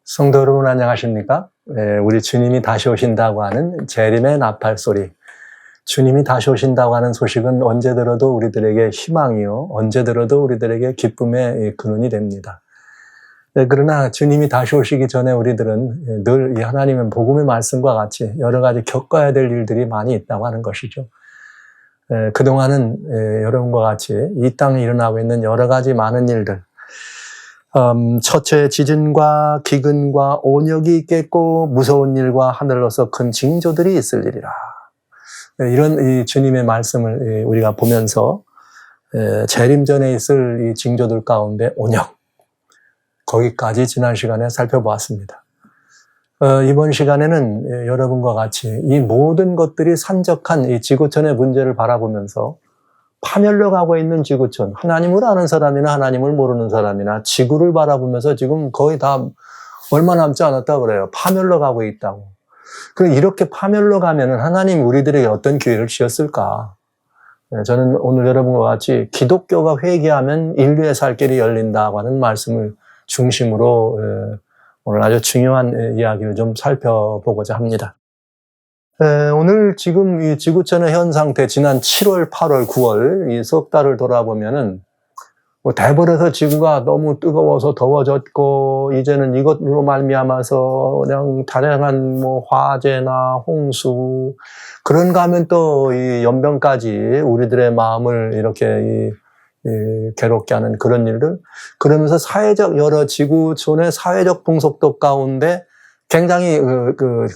성도 여러분 안녕하십니까? 우리 주님이 다시 오신다고 하는 재림의 나팔 소리. 주님이 다시 오신다고 하는 소식은 언제 들어도 우리들에게 희망이요, 언제 들어도 우리들에게 기쁨의 근원이 됩니다. 그러나 주님이 다시 오시기 전에 우리들은 늘 이 하나님의 복음의 말씀과 같이 여러 가지 겪어야 될 일들이 많이 있다고 하는 것이죠. 그동안은 여러분과 같이 이 땅에 일어나고 있는 여러 가지 많은 일들, 처처의 지진과 기근과 온역이 있겠고 무서운 일과 하늘로서 큰 징조들이 있을 일이라. 이런 이 주님의 말씀을 우리가 보면서 재림 전에 있을 이 징조들 가운데 온역, 거기까지 지난 시간에 살펴보았습니다. 이번 시간에는 여러분과 같이 이 모든 것들이 산적한 이 지구촌의 문제를 바라보면서 파멸로 가고 있는 지구촌, 하나님을 아는 사람이나 하나님을 모르는 사람이나 지구를 바라보면서 지금 거의 다 얼마 남지 않았다고 그래요. 파멸로 가고 있다고. 그럼 이렇게 파멸로 가면은 하나님이 우리들에게 어떤 기회를 주었을까? 저는 오늘 여러분과 같이 기독교가 회개하면 인류의 살 길이 열린다고 하는 말씀을 중심으로 오늘 아주 중요한 이야기를 좀 살펴보고자 합니다. 오늘 지금 이 지구촌의 현 상태, 지난 7월, 8월, 9월 이 석 달을 돌아보면은 대벌에서 지구가 너무 뜨거워서 더워졌고, 이제는 이것으로 말미암아서 그냥 다양한 화재나 홍수, 그런가 하면 또 이 연병까지 우리들의 마음을 이렇게 괴롭게 하는 그런 일들, 그러면서 여러 지구촌의 사회적 풍속도 가운데 굉장히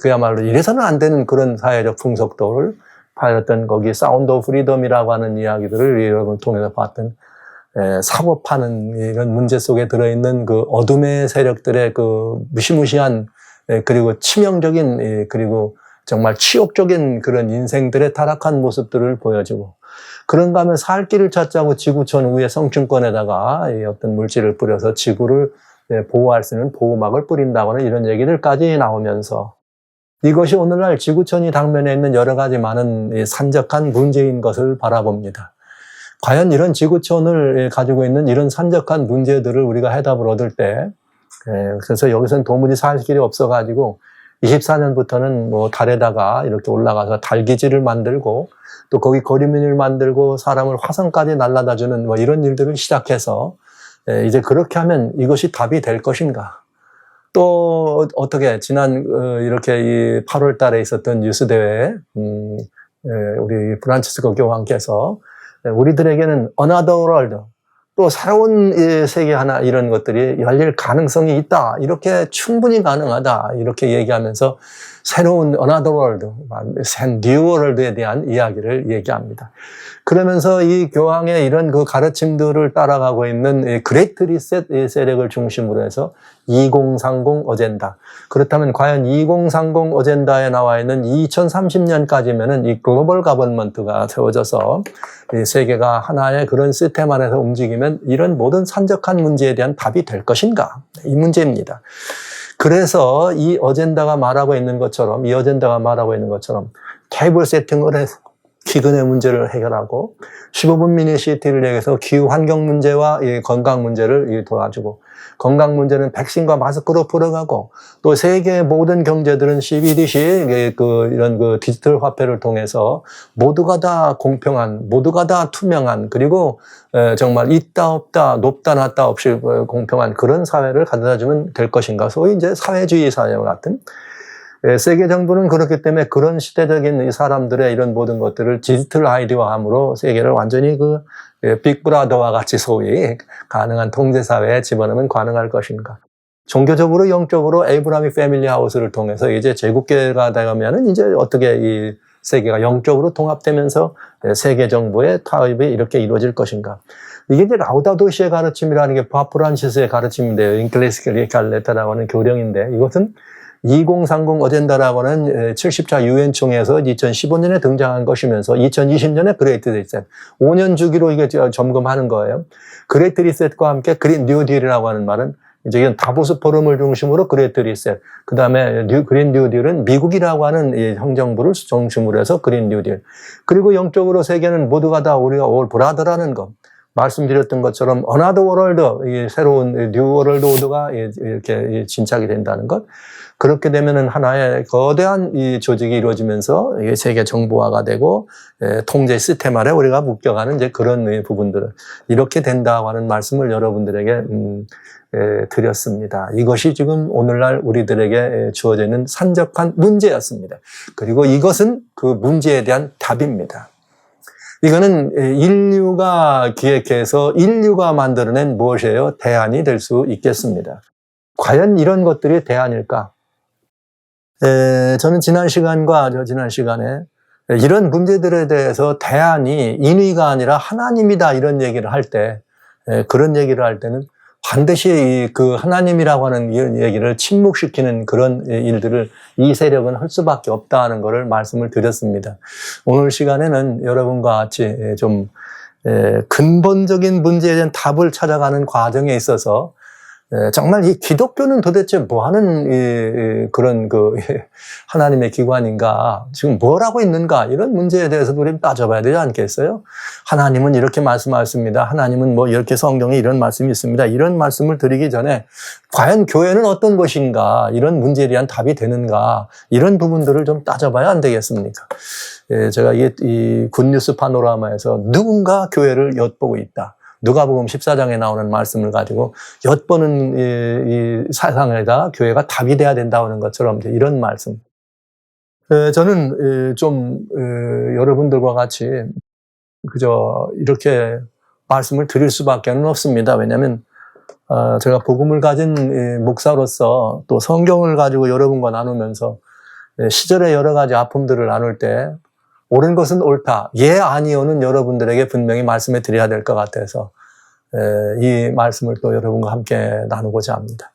그야말로 이래서는 안 되는 그런 사회적 풍속도를 파였던, 거기 사운드 오브 프리덤이라고 하는 이야기들을 여러분을 통해서 봤던, 사법하는 이런 문제 속에 들어있는 그 어둠의 세력들의 그 무시무시한, 그리고 치명적인, 그리고 정말 치욕적인 그런 인생들의 타락한 모습들을 보여주고, 그런가 하면 살 길을 찾자고 지구촌 위에 성층권에다가 어떤 물질을 뿌려서 지구를 보호할 수 있는 보호막을 뿌린다고 하는 이런 얘기들까지 나오면서, 이것이 오늘날 지구촌이 당면에 있는 여러 가지 많은 산적한 문제인 것을 바라봅니다. 과연 이런 지구촌을 가지고 있는 이런 산적한 문제들을 우리가 해답을 얻을 때, 그래서 여기서는 도무지 살 길이 없어가지고 24년부터는 달에다가 이렇게 올라가서 달기지를 만들고, 또 거기 거리민을 만들고 사람을 화성까지 날아다주는 이런 일들을 시작해서, 이제 그렇게 하면 이것이 답이 될 것인가? 또 어떻게 지난 이렇게 이 8월 달에 있었던 뉴스 대회에 우리 프란치스코 교황께서 우리들에게는 another world, 또 새로운 세계 하나, 이런 것들이 열릴 가능성이 있다, 이렇게 충분히 가능하다, 이렇게 얘기하면서 새로운 another world, new world에 대한 이야기를 얘기합니다. 그러면서 이 교황의 이런 그 가르침들을 따라가고 있는 그레이트 리셋 세력을 중심으로 해서 2030 어젠다. 그렇다면 과연 2030 어젠다에 나와 있는 2030년까지면은 이 글로벌 가버먼트가 세워져서 이 세계가 하나의 그런 시스템 안에서 움직이면 이런 모든 산적한 문제에 대한 답이 될 것인가? 이 문제입니다. 그래서 이 어젠다가 말하고 있는 것처럼, 테이블 세팅을 해서 기근의 문제를 해결하고, 15분 미니시티를 얘기해서 기후 환경 문제와 건강 문제를 도와주고, 건강 문제는 백신과 마스크로 풀어가고, 또 세계의 모든 경제들은 CBDC 이런 디지털 화폐를 통해서 모두가 다 공평한, 모두가 다 투명한, 그리고 정말 있다 없다, 높다 낮다 없이 공평한 그런 사회를 가져다주면 될 것인가? 소위 이제 사회주의 사회와 같은. 세계 정부는 그렇기 때문에 그런 시대적인 이 사람들의 이런 모든 것들을 디지털 아이디어함으로 세계를 완전히 빅브라더와 같이 소위 가능한 통제사회에 집어넣으면 가능할 것인가. 종교적으로, 영적으로 에이브라믹 패밀리 하우스를 통해서 이제 제국계가 되면은 이제 어떻게 이 세계가 영적으로 통합되면서 세계 정부의 타협이 이렇게 이루어질 것인가. 이게 이제 라우다도시의 가르침이라는 게 파프란시스의 가르침인데요. 인클레시칼 갈레타라고 하는 교령인데, 이것은 2030 어젠다라고 하는 70차 유엔총회에서 2015년에 등장한 것이면서 2020년에 그레이트 리셋, 5년 주기로 이게 점검하는 거예요. 그레이트 리셋과 함께 그린 뉴 딜이라고 하는 말은 이제 이건 다보스 포럼을 중심으로 그레이트 리셋, 그 다음에 그린 뉴 딜은 미국이라고 하는 이 행정부를 중심으로 해서 그린 뉴 딜, 그리고 영적으로 세계는 모두가 다 우리가 올 브라더라는 것, 말씀드렸던 것처럼 어나더 월드, 새로운 뉴 월드 오더가 이렇게 진착이 된다는 것. 그렇게 되면은 하나의 거대한 이 조직이 이루어지면서 이게 세계 정보화가 되고 통제 시스템 아래 우리가 묶여가는 이제 그런 부분들을 이렇게 된다고 하는 말씀을 여러분들에게 드렸습니다. 이것이 지금 오늘날 우리들에게 주어지는 산적한 문제였습니다. 그리고 이것은 그 문제에 대한 답입니다. 이거는 인류가 기획해서 인류가 만들어낸 무엇이에요? 대안이 될 수 있겠습니다. 과연 이런 것들이 대안일까? 저는 지난 시간에 이런 문제들에 대해서 대안이 인위가 아니라 하나님이다 이런 얘기를 할 때, 그런 얘기를 할 때는 반드시 그 하나님이라고 하는 이 얘기를 침묵시키는 그런 일들을 이 세력은 할 수밖에 없다는 것을 말씀을 드렸습니다. 오늘 시간에는 여러분과 같이 좀 근본적인 문제에 대한 답을 찾아가는 과정에 있어서 정말 이 기독교는 도대체 뭐 하는 그런 하나님의 기관인가, 지금 뭘 하고 있는가, 이런 문제에 대해서도 우리 따져봐야 되지 않겠어요? 하나님은 이렇게 말씀하십니다. 하나님은 뭐 이렇게 성경에 이런 말씀이 있습니다. 이런 말씀을 드리기 전에 과연 교회는 어떤 것인가, 이런 문제에 대한 답이 되는가, 이런 부분들을 좀 따져봐야 안 되겠습니까? 제가 이 굿뉴스 파노라마에서 누군가 교회를 엿보고 있다. 누가복음 14장에 나오는 말씀을 가지고 엿보는 이 사상에다 교회가 답이 돼야 된다는 것처럼 이런 말씀. 저는 좀 여러분들과 같이 그저 이렇게 말씀을 드릴 수밖에 없습니다. 왜냐하면 제가 복음을 가진 목사로서 또 성경을 가지고 여러분과 나누면서 시절의 여러 가지 아픔들을 나눌 때 옳은 것은 옳다, 예 아니요는 여러분들에게 분명히 말씀해 드려야 될 것 같아서 이 말씀을 또 여러분과 함께 나누고자 합니다.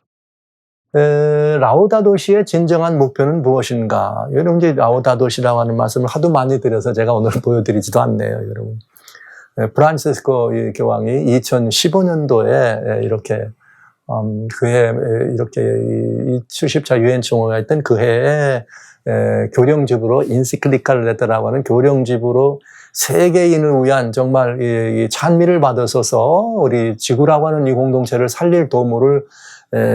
라우다도시의 진정한 목표는 무엇인가? 여러분, 이제 라우다도시라고 하는 말씀을 하도 많이 드려서 제가 오늘 보여드리지도 않네요, 여러분. 프란시스코 교황이 2015년도에 이렇게 그해 이렇게 이 70차 유엔 총회가 있던 그 해에 교령집으로 인시클리칼 레터라고 하는 교령집으로 세계인을 위한 정말 이 찬미를 받으셔서 우리 지구라고 하는 이 공동체를 살릴 도모를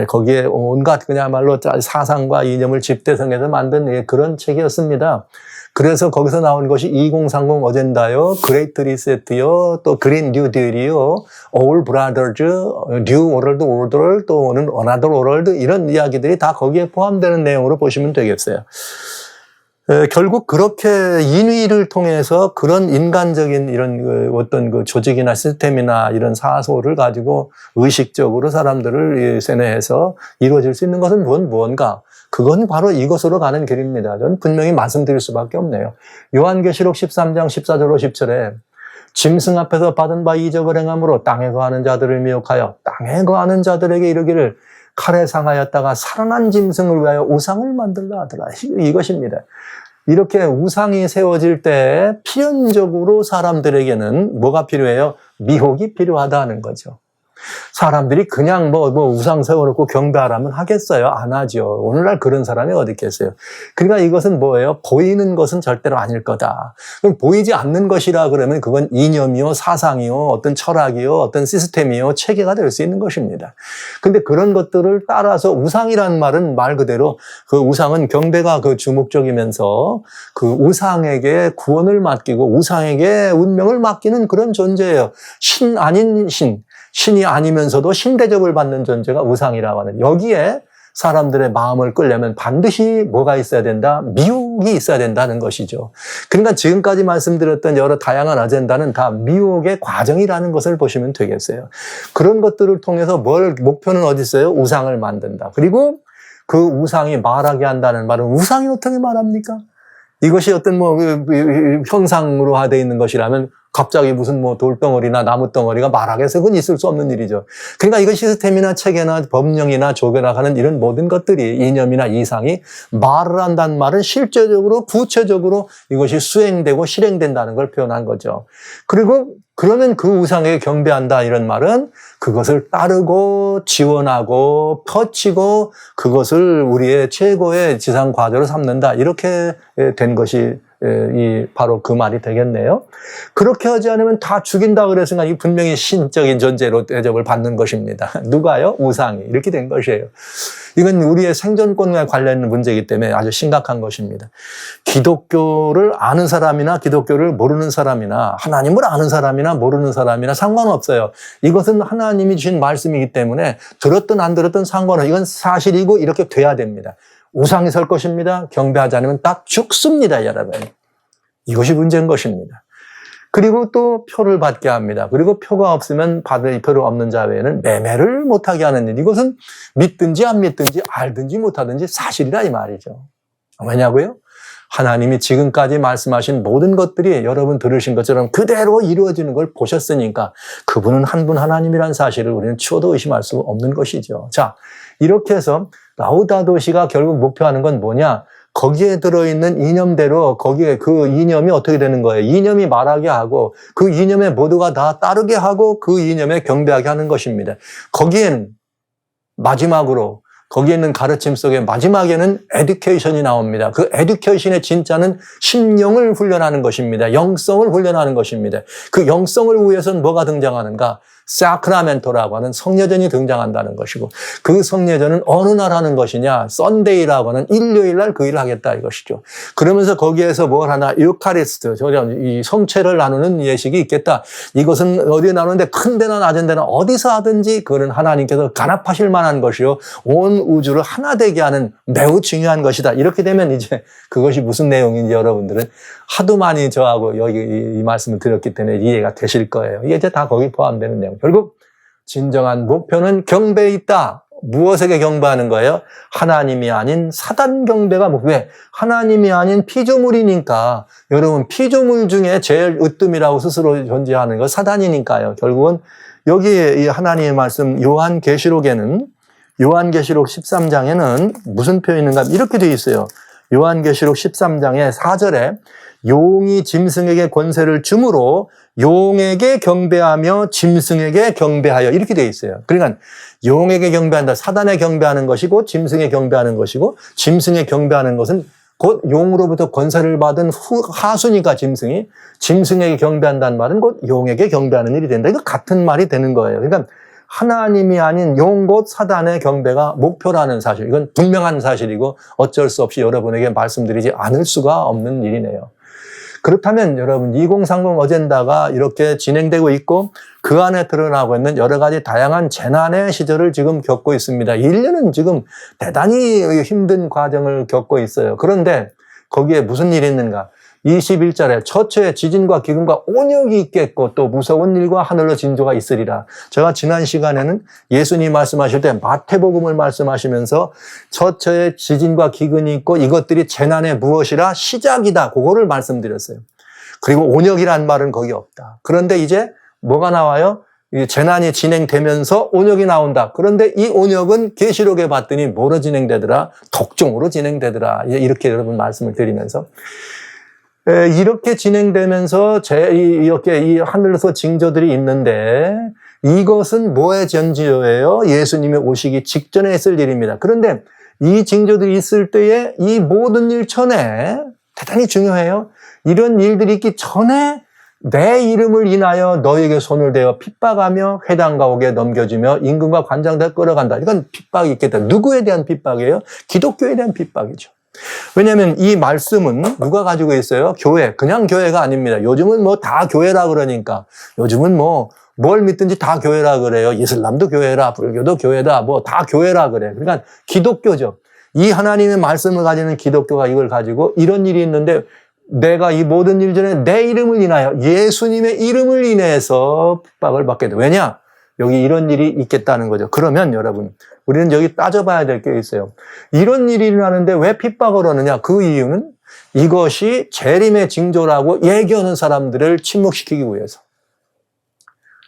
거기에 온갖 그야말로 사상과 이념을 집대성해서 만든 그런 책이었습니다. 그래서 거기서 나온 것이 2030 어젠다요, 그레이트 리셋이요, 또 그린 뉴 딜이요, All Brothers, New World Order, 또는 Another World, 이런 이야기들이 다 거기에 포함되는 내용으로 보시면 되겠어요. 결국 그렇게 인위를 통해서 그런 인간적인 이런 어떤 조직이나 시스템이나 이런 사소를 가지고 의식적으로 사람들을 세뇌해서 이루어질 수 있는 것은 무언가? 그건 바로 이것으로 가는 길입니다. 저는 분명히 말씀드릴 수밖에 없네요. 요한계시록 13장 14절 50절에 짐승 앞에서 받은 바 이적을 행함으로 땅에 거하는 자들을 미혹하여 땅에 거하는 자들에게 이르기를 칼에 상하였다가 살아난 짐승을 위하여 우상을 만들라 하더라. 이것입니다. 이렇게 우상이 세워질 때 필연적으로 사람들에게는 뭐가 필요해요? 미혹이 필요하다는 거죠. 사람들이 그냥 뭐 우상 세워놓고 경배하라면 하겠어요? 안 하죠. 오늘날 그런 사람이 어디 있겠어요? 그러니까 이것은 뭐예요? 보이는 것은 절대로 아닐 거다. 그럼 보이지 않는 것이라 그러면 그건 이념이요, 사상이요, 어떤 철학이요, 어떤 시스템이요, 체계가 될 수 있는 것입니다. 근데 그런 것들을 따라서 우상이라는 말은 말 그대로 그 우상은 경배가 그 주목적이면서 그 우상에게 구원을 맡기고 우상에게 운명을 맡기는 그런 존재예요. 신 아닌 신이 아니면서도 신대접을 받는 존재가 우상이라고 하는, 여기에 사람들의 마음을 끌려면 반드시 뭐가 있어야 된다? 미혹이 있어야 된다는 것이죠. 그러니까 지금까지 말씀드렸던 여러 다양한 아젠다는 다 미혹의 과정이라는 것을 보시면 되겠어요. 그런 것들을 통해서 목표는 어디 있어요? 우상을 만든다. 그리고 그 우상이 말하게 한다는 말은 우상이 어떻게 말합니까? 이것이 어떤 형상으로 되어 있는 것이라면 갑자기 무슨 돌덩어리나 나무덩어리가 말하겠어요? 그건 있을 수 없는 일이죠. 그러니까 이거 시스템이나 체계나 법령이나 조계나 하는 이런 모든 것들이 이념이나 이상이 말을 한다는 말은 실제적으로 구체적으로 이것이 수행되고 실행된다는 걸 표현한 거죠. 그리고 그러면 그 우상에게 경배한다 이런 말은 그것을 따르고 지원하고 펼치고 그것을 우리의 최고의 지상 과제로 삼는다, 이렇게 된 것이 바로 그 말이 되겠네요. 그렇게 하지 않으면 다 죽인다 그랬으니까 이 분명히 신적인 존재로 대접을 받는 것입니다. 누가요? 우상이. 이렇게 된 것이에요. 이건 우리의 생존권과 관련된 문제이기 때문에 아주 심각한 것입니다. 기독교를 아는 사람이나 기독교를 모르는 사람이나 하나님을 아는 사람이나 모르는 사람이나 상관없어요. 이것은 하나님이 주신 말씀이기 때문에 들었든 안 들었든 상관없어요. 이건 사실이고 이렇게 돼야 됩니다. 우상이 설 것입니다. 경배하지 않으면 딱 죽습니다, 여러분. 이것이 문제인 것입니다. 그리고 또 표를 받게 합니다. 그리고 표가 없으면 받을 표를 없는 자 외에는 매매를 못하게 하는 일. 이것은 믿든지 안 믿든지 알든지 못하든지 사실이라 이 말이죠. 왜냐고요? 하나님이 지금까지 말씀하신 모든 것들이 여러분 들으신 것처럼 그대로 이루어지는 걸 보셨으니까 그분은 한 분 하나님이라는 사실을 우리는 추호도 의심할 수 없는 것이죠. 자, 이렇게 해서 라우다도 시가 결국 목표하는 건 뭐냐? 거기에 들어있는 이념대로 거기에 그 이념이 어떻게 되는 거예요? 이념이 말하게 하고 그 이념에 모두가 다 따르게 하고 그 이념에 경배하게 하는 것입니다. 거기에는 마지막으로 거기에 있는 가르침 속에 마지막에는 에듀케이션이 나옵니다. 그 에듀케이션의 진짜는 심령을 훈련하는 것입니다. 영성을 훈련하는 것입니다. 그 영성을 위해서는 뭐가 등장하는가? 사크라멘토라고 하는 성례전이 등장한다는 것이고 그 성례전은 어느 날 하는 것이냐? 썬데이라고 하는 일요일 날 그 일을 하겠다 이것이죠. 그러면서 거기에서 뭘 하나? 유카리스트, 이 성체를 나누는 예식이 있겠다. 이것은 어디에 나누는데 큰 데나 낮은 데나 어디서 하든지 그거는 하나님께서 간합하실 만한 것이요. 온 우주를 하나 되게 하는 매우 중요한 것이다. 이렇게 되면 이제 그것이 무슨 내용인지 여러분들은 하도 많이 저하고 여기 이 말씀을 드렸기 때문에 이해가 되실 거예요. 이게 이제 다 거기 포함되는 내용. 결국 진정한 목표는 경배에 있다. 무엇에게 경배하는 거예요? 하나님이 아닌 사단 경배가 왜? 하나님이 아닌 피조물이니까. 여러분 피조물 중에 제일 으뜸이라고 스스로 존재하는 거 사단이니까요. 결국은 여기에 이 하나님의 말씀 요한계시록에는 요한계시록 13장에는 무슨 표현이 있는가? 이렇게 되어 있어요. 요한계시록 13장의 4절에 용이 짐승에게 권세를 주므로 용에게 경배하며 짐승에게 경배하여 이렇게 되어 있어요. 그러니까 용에게 경배한다. 사단에 경배하는 것이고 짐승에 경배하는 것이고 짐승에 경배하는 것은 곧 용으로부터 권세를 받은 하수니까 짐승에게 경배한다는 말은 곧 용에게 경배하는 일이 된다. 이거 같은 말이 되는 거예요. 그러니까 하나님이 아닌 용 곧 사단의 경배가 목표라는 사실. 이건 분명한 사실이고 어쩔 수 없이 여러분에게 말씀드리지 않을 수가 없는 일이네요. 그렇다면 여러분 2030 어젠다가 이렇게 진행되고 있고 그 안에 드러나고 있는 여러 가지 다양한 재난의 시절을 지금 겪고 있습니다. 인류는 지금 대단히 힘든 과정을 겪고 있어요. 그런데 거기에 무슨 일이 있는가? 21절에 처처에 지진과 기근과 온역이 있겠고 또 무서운 일과 하늘로 징조가 있으리라. 제가 지난 시간에는 예수님 말씀하실 때 마태복음을 말씀하시면서 처처에 지진과 기근이 있고 이것들이 재난의 무엇이라 시작이다. 그거를 말씀드렸어요. 그리고 온역이란 말은 거기 없다. 그런데 이제 뭐가 나와요? 이 재난이 진행되면서 온역이 나온다. 그런데 이 온역은 계시록에 봤더니 뭐로 진행되더라? 독종으로 진행되더라. 이렇게 여러분 말씀을 드리면서 이렇게 진행되면서 이렇게 이 하늘에서 징조들이 있는데 이것은 뭐의 징조예요? 예수님이 오시기 직전에 있을 일입니다. 그런데 이 징조들이 있을 때에 이 모든 일 전에 대단히 중요해요. 이런 일들이 있기 전에 내 이름을 인하여 너에게 손을 대어 핍박하며 회당과 옥에 넘겨주며 임금과 관장들 끌어간다. 이건 핍박이 있겠다. 누구에 대한 핍박이에요? 기독교에 대한 핍박이죠. 왜냐하면 이 말씀은 누가 가지고 있어요? 교회. 그냥 교회가 아닙니다. 요즘은 뭐 다 교회라 그러니까. 요즘은 뭐 뭘 믿든지 다 교회라 그래요. 이슬람도 교회라, 불교도 교회다. 뭐 다 교회라 그래. 그러니까 기독교죠. 이 하나님의 말씀을 가지는 기독교가 이걸 가지고 이런 일이 있는데 내가 이 모든 일 전에 내 이름을 인하여 예수님의 이름을 인해서 핍박을 받게 돼. 왜냐? 여기 이런 일이 있겠다는 거죠. 그러면 여러분 우리는 여기 따져봐야 될 게 있어요. 이런 일이 일어나는데 왜 핍박을 하느냐? 그 이유는 이것이 재림의 징조라고 얘기하는 사람들을 침묵시키기 위해서.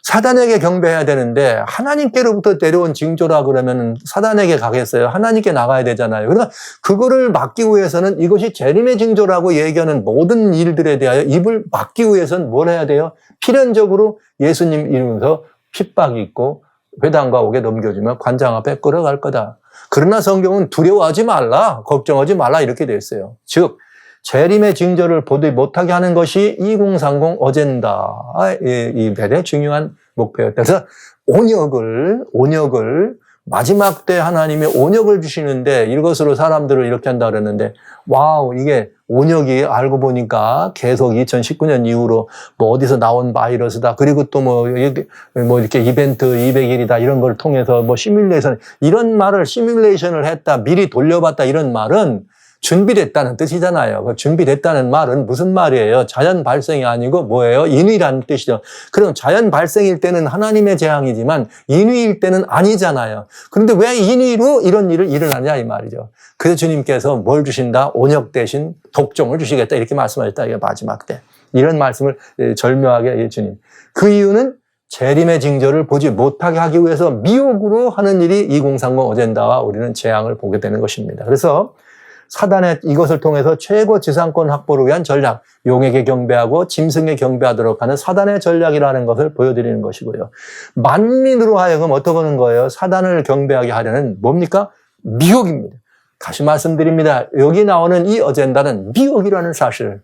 사단에게 경배해야 되는데 하나님께로부터 내려온 징조라 그러면 사단에게 가겠어요? 하나님께 나가야 되잖아요. 그러니까 그거를 막기 위해서는 이것이 재림의 징조라고 얘기하는 모든 일들에 대하여 입을 막기 위해서는 뭘 해야 돼요? 필연적으로 예수님 이름에서 핍박이 있고 회당과 옥에 넘겨주면 관장 앞에 끌어갈 거다. 그러나 성경은 두려워하지 말라, 걱정하지 말라 이렇게 되어 있어요. 즉 재림의 징조를 보지 못하게 하는 것이 2030 어젠다의 대단히 중요한 목표였다. 그래서 온역을 마지막 때 하나님이 온역을 주시는데 이것으로 사람들을 이렇게 한다 그랬는데 와우, 이게 온역이 알고 보니까 계속 2019년 이후로 뭐 어디서 나온 바이러스다. 그리고 또 뭐 이렇게 이벤트 200일이다. 이런 걸 통해서 뭐 시뮬레이션을 했다. 미리 돌려봤다. 이런 말은 준비됐다는 뜻이잖아요. 그 준비됐다는 말은 무슨 말이에요? 자연 발생이 아니고 뭐예요? 인위라는 뜻이죠. 그럼 자연 발생일 때는 하나님의 재앙이지만 인위일 때는 아니잖아요. 그런데 왜 인위로 이런 일을 일어나냐 이 말이죠. 그래서 주님께서 뭘 주신다? 온역 대신 독종을 주시겠다 이렇게 말씀하셨다. 이게 마지막 때. 이런 말씀을 절묘하게 주님. 그 이유는 재림의 징조를 보지 못하게 하기 위해서 미혹으로 하는 일이 2030 어젠다와 우리는 재앙을 보게 되는 것입니다. 그래서 사단의 이것을 통해서 최고 지상권 확보를 위한 전략, 용에게 경배하고 짐승에 경배하도록 하는 사단의 전략이라는 것을 보여드리는 것이고요. 만민으로 하여금 어떻게 하는 거예요? 사단을 경배하게 하려는 뭡니까? 미혹입니다. 다시 말씀드립니다. 여기 나오는 이 어젠다는 미혹이라는 사실.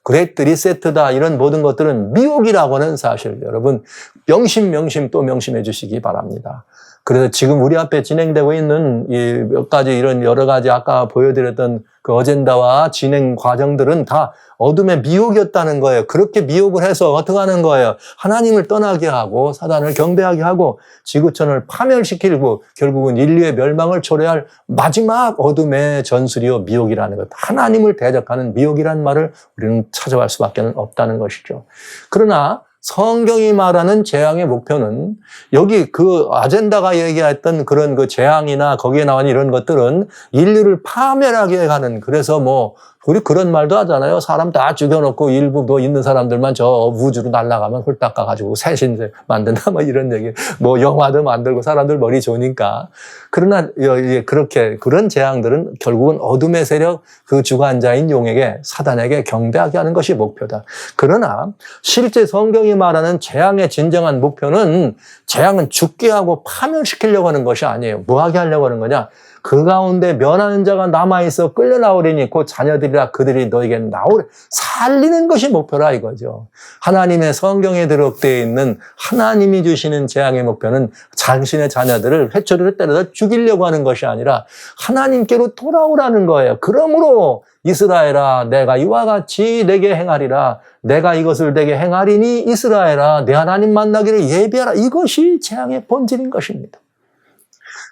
그레이트 리세트다 이런 모든 것들은 미혹이라고 하는 사실. 여러분 명심 또 명심해 주시기 바랍니다. 그래서 지금 우리 앞에 진행되고 있는 이 몇 가지 이런 여러 가지 아까 보여드렸던 그 어젠다와 진행 과정들은 다 어둠의 미혹이었다는 거예요. 그렇게 미혹을 해서 어떻게 하는 거예요? 하나님을 떠나게 하고 사단을 경배하게 하고 지구촌을 파멸시키고 결국은 인류의 멸망을 초래할 마지막 어둠의 전술이요 미혹이라는 것. 하나님을 대적하는 미혹이라는 말을 우리는 찾아갈 수밖에 없다는 것이죠. 그러나 성경이 말하는 재앙의 목표는 여기 그 아젠다가 얘기했던 그런 그 재앙이나 거기에 나온 이런 것들은 인류를 파멸하게 하는 그래서 뭐 우리 그런 말도 하잖아요. 사람 다 죽여놓고 일부 뭐 있는 사람들만 저 우주로 날아가면 홀딱 가가지고 새 신세 만든다 뭐 이런 얘기. 뭐 영화도 만들고 사람들 머리 좋으니까. 그러나 그렇게 그런 재앙들은 결국은 어둠의 세력 그 주관자인 용에게 사단에게 경배하게 하는 것이 목표다. 그러나 실제 성경이 말하는 재앙의 진정한 목표는 재앙은 죽게 하고 파멸시키려고 하는 것이 아니에요. 뭐 하게 하려고 하는 거냐? 그 가운데 면하는 자가 남아있어 끌려 나오리니 곧 자녀들이라 그들이 너에게 나오래. 살리는 것이 목표라 이거죠. 하나님의 성경에 기록되어 있는 하나님이 주시는 재앙의 목표는 당신의 자녀들을 회초리를 때려서 죽이려고 하는 것이 아니라 하나님께로 돌아오라는 거예요. 그러므로 이스라엘아 내가 이와 같이 내게 행하리라. 내가 이것을 내게 행하리니 이스라엘아 내 하나님 만나기를 예비하라. 이것이 재앙의 본질인 것입니다.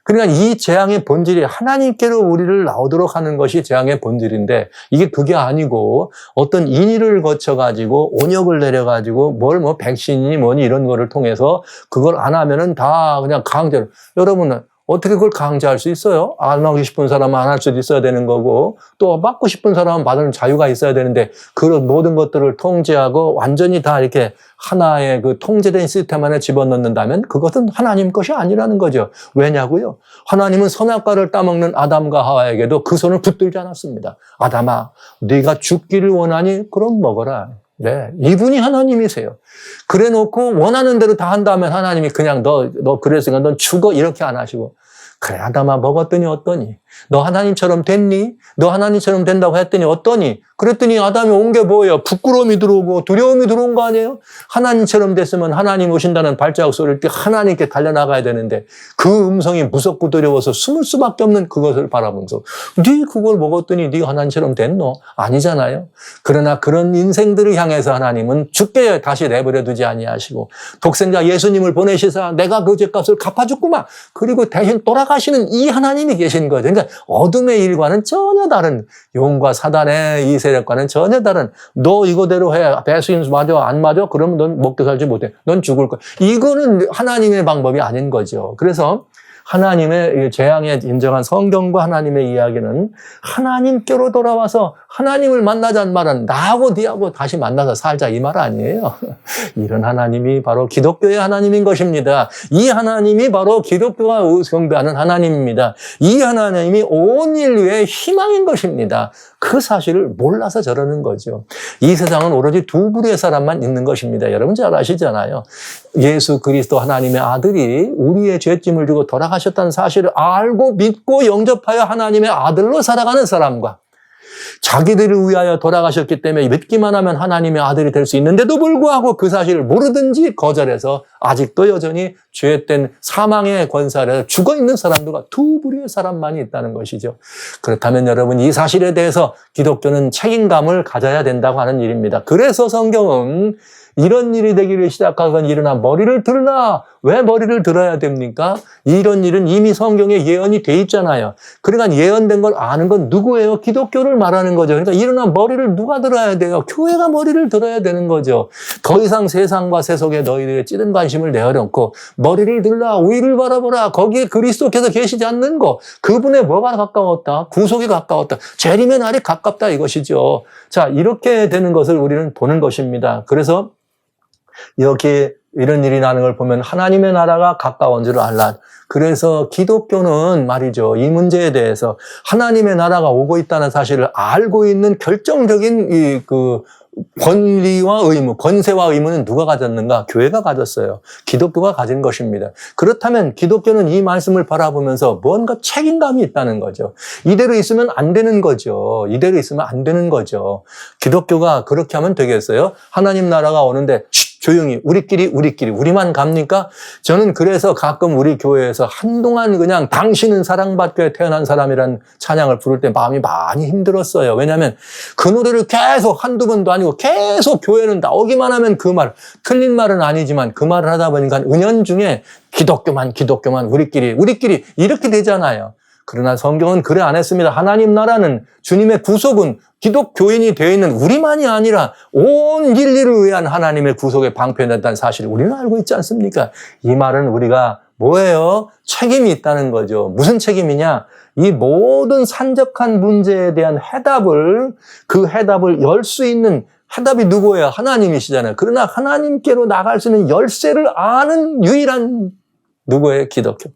그러니까 이 재앙의 본질이 하나님께로 우리를 나오도록 하는 것이 재앙의 본질인데 이게 그게 아니고 어떤 인위를 거쳐가지고 온역을 내려가지고 뭐 백신이 뭐니 이런 거를 통해서 그걸 안 하면은 다 그냥 강제로. 여러분은 어떻게 그걸 강제할 수 있어요? 안 하고 싶은 사람은 안 할 수도 있어야 되는 거고 또 받고 싶은 사람은 받을 자유가 있어야 되는데 그런 모든 것들을 통제하고 완전히 다 이렇게 하나의 그 통제된 시스템 안에 집어넣는다면 그것은 하나님 것이 아니라는 거죠. 왜냐고요? 하나님은 선악과를 따먹는 아담과 하와에게도 그 손을 붙들지 않았습니다. 아담아, 네가 죽기를 원하니 그럼 먹어라. 네, 이분이 하나님이세요. 그래 놓고 원하는 대로 다 한다면 하나님이 그냥 너 그랬으니까 넌 죽어 이렇게 안 하시고 그래 아담아 먹었더니 어떠니? 너 하나님처럼 됐니? 너 하나님처럼 된다고 했더니 어떠니? 그랬더니 아담이 온 게 뭐예요? 부끄러움이 들어오고 두려움이 들어온 거 아니에요? 하나님처럼 됐으면 하나님 오신다는 발자국 소리를 때 하나님께 달려나가야 되는데 그 음성이 무섭고 두려워서 숨을 수밖에 없는 그것을 바라보면서 네 그걸 먹었더니 네 하나님처럼 됐노? 아니잖아요. 그러나 그런 인생들을 향해서 하나님은 죽게 다시 내버려 두지 아니하시고 독생자 예수님을 보내시사 내가 그 죄값을 갚아줬구만. 그리고 대신 돌아가시는 이 하나님이 계신 거죠. 그러니까 어둠의 일과는 전혀 다른 용과 사단의 이 세력과는 전혀 다른 너 이거대로 해. 배수인 맞아 안 맞아? 그러면 넌 먹고 살지 못해. 넌 죽을 거야. 이거는 하나님의 방법이 아닌 거죠. 그래서 하나님의 재앙에 인정한 성경과 하나님의 이야기는 하나님께로 돌아와서 하나님을 만나자는 말은 나하고 네하고 다시 만나서 살자 이 말 아니에요. 이런 하나님이 바로 기독교의 하나님인 것입니다. 이 하나님이 바로 기독교가 경배하는 하나님입니다. 이 하나님이 온 인류의 희망인 것입니다. 그 사실을 몰라서 저러는 거죠. 이 세상은 오로지 두 부류의 사람만 있는 것입니다. 여러분 잘 아시잖아요. 예수 그리스도 하나님의 아들이 우리의 죄짐을 지고 돌아가셨다는 사실을 알고 믿고 영접하여 하나님의 아들로 살아가는 사람과 자기들을 위하여 돌아가셨기 때문에 믿기만 하면 하나님의 아들이 될 수 있는데도 불구하고 그 사실을 모르든지 거절해서 아직도 여전히 죄된 사망의 권세 아래 죽어 있는 사람들과 두 부류의 사람만이 있다는 것이죠. 그렇다면 여러분, 이 사실에 대해서 기독교는 책임감을 가져야 된다고 하는 일입니다. 그래서 성경은 이런 일이 되기를 시작하건 일어나 머리를 들라. 왜 머리를 들어야 됩니까? 이런 일은 이미 성경에 예언이 돼 있잖아요. 그러니까 예언된 걸 아는 건 누구예요? 기독교를 말하는 거죠. 그러니까 일어나 머리를 누가 들어야 돼요? 교회가 머리를 들어야 되는 거죠. 더 이상 세상과 세속에 너희들의 찌든 관심을 내어놓고 머리를 들라. 위를 바라보라. 거기에 그리스도께서 계시지 않는 거. 그분의 뭐가 가까웠다? 구속이 가까웠다. 재림의 날이 가깝다 이것이죠. 자, 이렇게 되는 것을 우리는 보는 것입니다. 그래서 여기 이런 일이 나는 걸 보면 하나님의 나라가 가까운 줄 알라. 그래서 기독교는 말이죠. 이 문제에 대해서 하나님의 나라가 오고 있다는 사실을 알고 있는 결정적인 권리와 의무, 권세와 의무는 누가 가졌는가? 교회가 가졌어요. 기독교가 가진 것입니다. 그렇다면 기독교는 이 말씀을 바라보면서 뭔가 책임감이 있다는 거죠. 이대로 있으면 안 되는 거죠. 이대로 있으면 안 되는 거죠. 기독교가 그렇게 하면 되겠어요? 하나님 나라가 오는데 조용히 우리만 갑니까? 저는 그래서 가끔 우리 교회에서 한동안 그냥 당신은 사랑받게 태어난 사람이란 찬양을 부를 때 마음이 많이 힘들었어요. 왜냐하면 그 노래를 계속 한두 번도 아니고 계속 교회는 나오기만 하면 그 말, 틀린 말은 아니지만 그 말을 하다 보니까 은연중에 기독교만 우리끼리 이렇게 되잖아요. 그러나 성경은 그래 안 했습니다. 하나님 나라는 주님의 구속은 기독교인이 되어 있는 우리만이 아니라 온 인류를 위한 하나님의 구속에 방편했다는 사실을 우리는 알고 있지 않습니까? 이 말은 우리가 뭐예요? 책임이 있다는 거죠. 무슨 책임이냐? 이 모든 산적한 문제에 대한 그 해답을 열 수 있는 해답이 누구예요? 하나님이시잖아요. 그러나 하나님께로 나갈 수 있는 열쇠를 아는 유일한 누구예요? 기독교.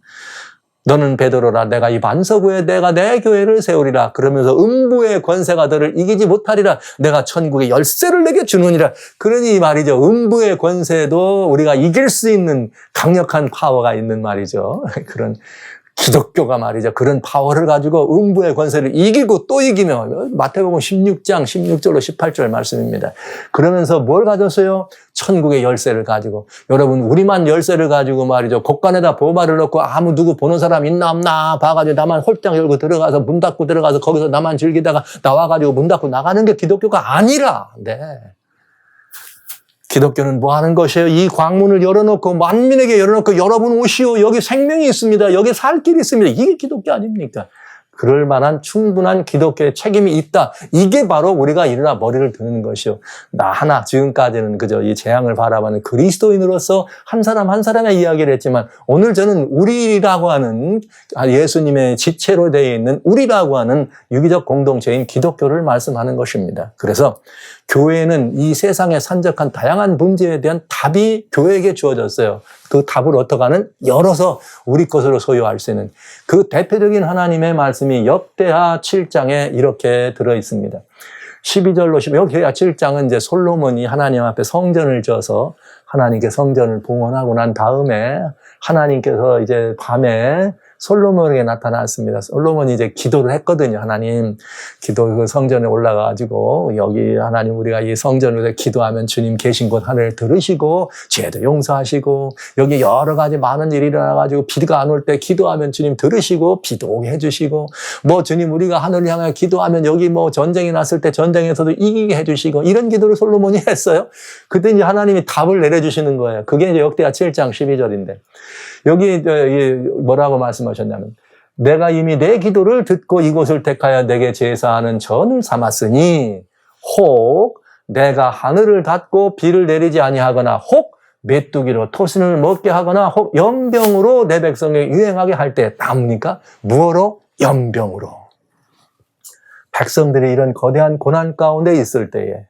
너는 베드로라. 내가 이 반석 위에 내가 내 교회를 세우리라. 그러면서 음부의 권세가 너를 이기지 못하리라. 내가 천국의 열쇠를 내게 주느니라. 그러니 이 말이죠. 음부의 권세도 우리가 이길 수 있는 강력한 파워가 있는 말이죠. 그런 기독교가 말이죠. 그런 파워를 가지고 음부의 권세를 이기고 또 이기며 마태복음 16장 16절로 18절 말씀입니다. 그러면서 뭘 가졌어요? 천국의 열쇠를 가지고. 여러분 우리만 열쇠를 가지고 말이죠. 곳간에다 보마를 넣고 아무 누구 보는 사람 있나 없나 봐가지고 나만 홀짝 열고 들어가서 문 닫고 들어가서 거기서 나만 즐기다가 나와가지고 문 닫고 나가는 게 기독교가 아니라. 네. 기독교는 뭐 하는 것이에요? 이 광문을 열어놓고 만민에게 열어놓고 여러분 오시오. 여기 생명이 있습니다. 여기 살 길이 있습니다. 이게 기독교 아닙니까? 그럴 만한 충분한 기독교의 책임이 있다. 이게 바로 우리가 일어나 머리를 드는 것이요. 나 하나 지금까지는 그저 이 재앙을 바라보는 그리스도인으로서 한 사람 한 사람의 이야기를 했지만 오늘 저는 우리라고 하는 예수님의 지체로 되어 있는 우리라고 하는 유기적 공동체인 기독교를 말씀하는 것입니다. 그래서 교회는 이 세상의 산적한 다양한 문제에 대한 답이 교회에게 주어졌어요. 그 답을 어떻게 하는? 열어서 우리 것으로 소유할 수 있는 그 대표적인 하나님의 말씀이 역대하 7장에 이렇게 들어 있습니다. 12절로 10절, 역대하 7장은 이제 솔로몬이 하나님 앞에 성전을 져서 하나님께 성전을 봉헌하고 난 다음에 하나님께서 이제 밤에 솔로몬에게 나타났습니다. 솔로몬이 이제 기도를 했거든요. 하나님, 그 성전에 올라가가지고, 여기 하나님 우리가 이 성전을 기도하면 주님 계신 곳 하늘을 들으시고, 죄도 용서하시고, 여기 여러 가지 많은 일이 일어나가지고, 비가 안 올 때 기도하면 주님 들으시고, 비도 오게 해주시고, 뭐 주님 우리가 하늘을 향해 기도하면 여기 뭐 전쟁이 났을 때 전쟁에서도 이기게 해주시고, 이런 기도를 솔로몬이 했어요. 그때 이제 하나님이 답을 내려주시는 거예요. 그게 이제 역대하 7장 12절인데. 여기 뭐라고 말씀하셨냐면 내가 이미 내 기도를 듣고 이곳을 택하여 내게 제사하는 전을 삼았으니 혹 내가 하늘을 닫고 비를 내리지 아니하거나 혹 메뚜기로 토신을 먹게 하거나 혹 연병으로 내 백성에 유행하게 할 때 나옵니까? 무엇으로? 연병으로. 백성들이 이런 거대한 고난 가운데 있을 때에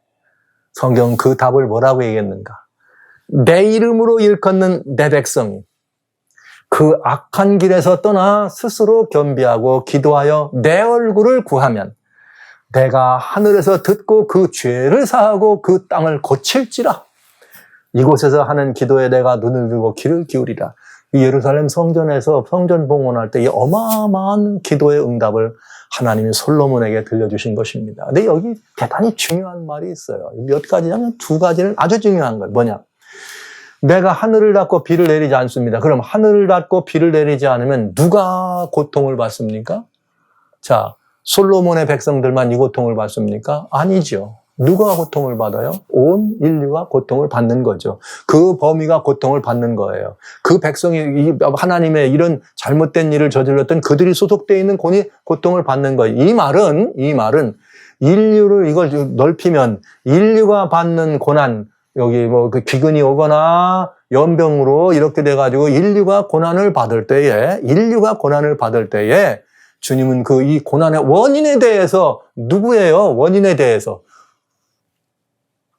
성경 그 답을 뭐라고 얘기했는가? 내 이름으로 일컫는 내 백성이 그 악한 길에서 떠나 스스로 겸비하고 기도하여 내 얼굴을 구하면 내가 하늘에서 듣고 그 죄를 사하고 그 땅을 고칠지라. 이곳에서 하는 기도에 내가 눈을 들고 귀를 기울이라. 이 예루살렘 성전에서 성전 봉헌할 때 이 어마어마한 기도의 응답을 하나님이 솔로몬에게 들려주신 것입니다. 근데 여기 대단히 중요한 말이 있어요. 몇 가지냐면 두 가지는 아주 중요한 거예요. 뭐냐? 내가 하늘을 닫고 비를 내리지 않습니다. 그럼 하늘을 닫고 비를 내리지 않으면 누가 고통을 받습니까? 자, 솔로몬의 백성들만 이 고통을 받습니까? 아니죠. 누가 고통을 받아요? 온 인류가 고통을 받는 거죠. 그 범위가 고통을 받는 거예요. 그 백성이 하나님의 이런 잘못된 일을 저질렀던 그들이 소속되어 있는 권이 고통을 받는 거예요. 이 말은 인류를 이걸 넓히면 인류가 받는 고난, 여기 뭐 그 기근이 오거나 연병으로 이렇게 돼가지고 인류가 고난을 받을 때에 주님은 이 고난의 원인에 대해서 누구예요? 원인에 대해서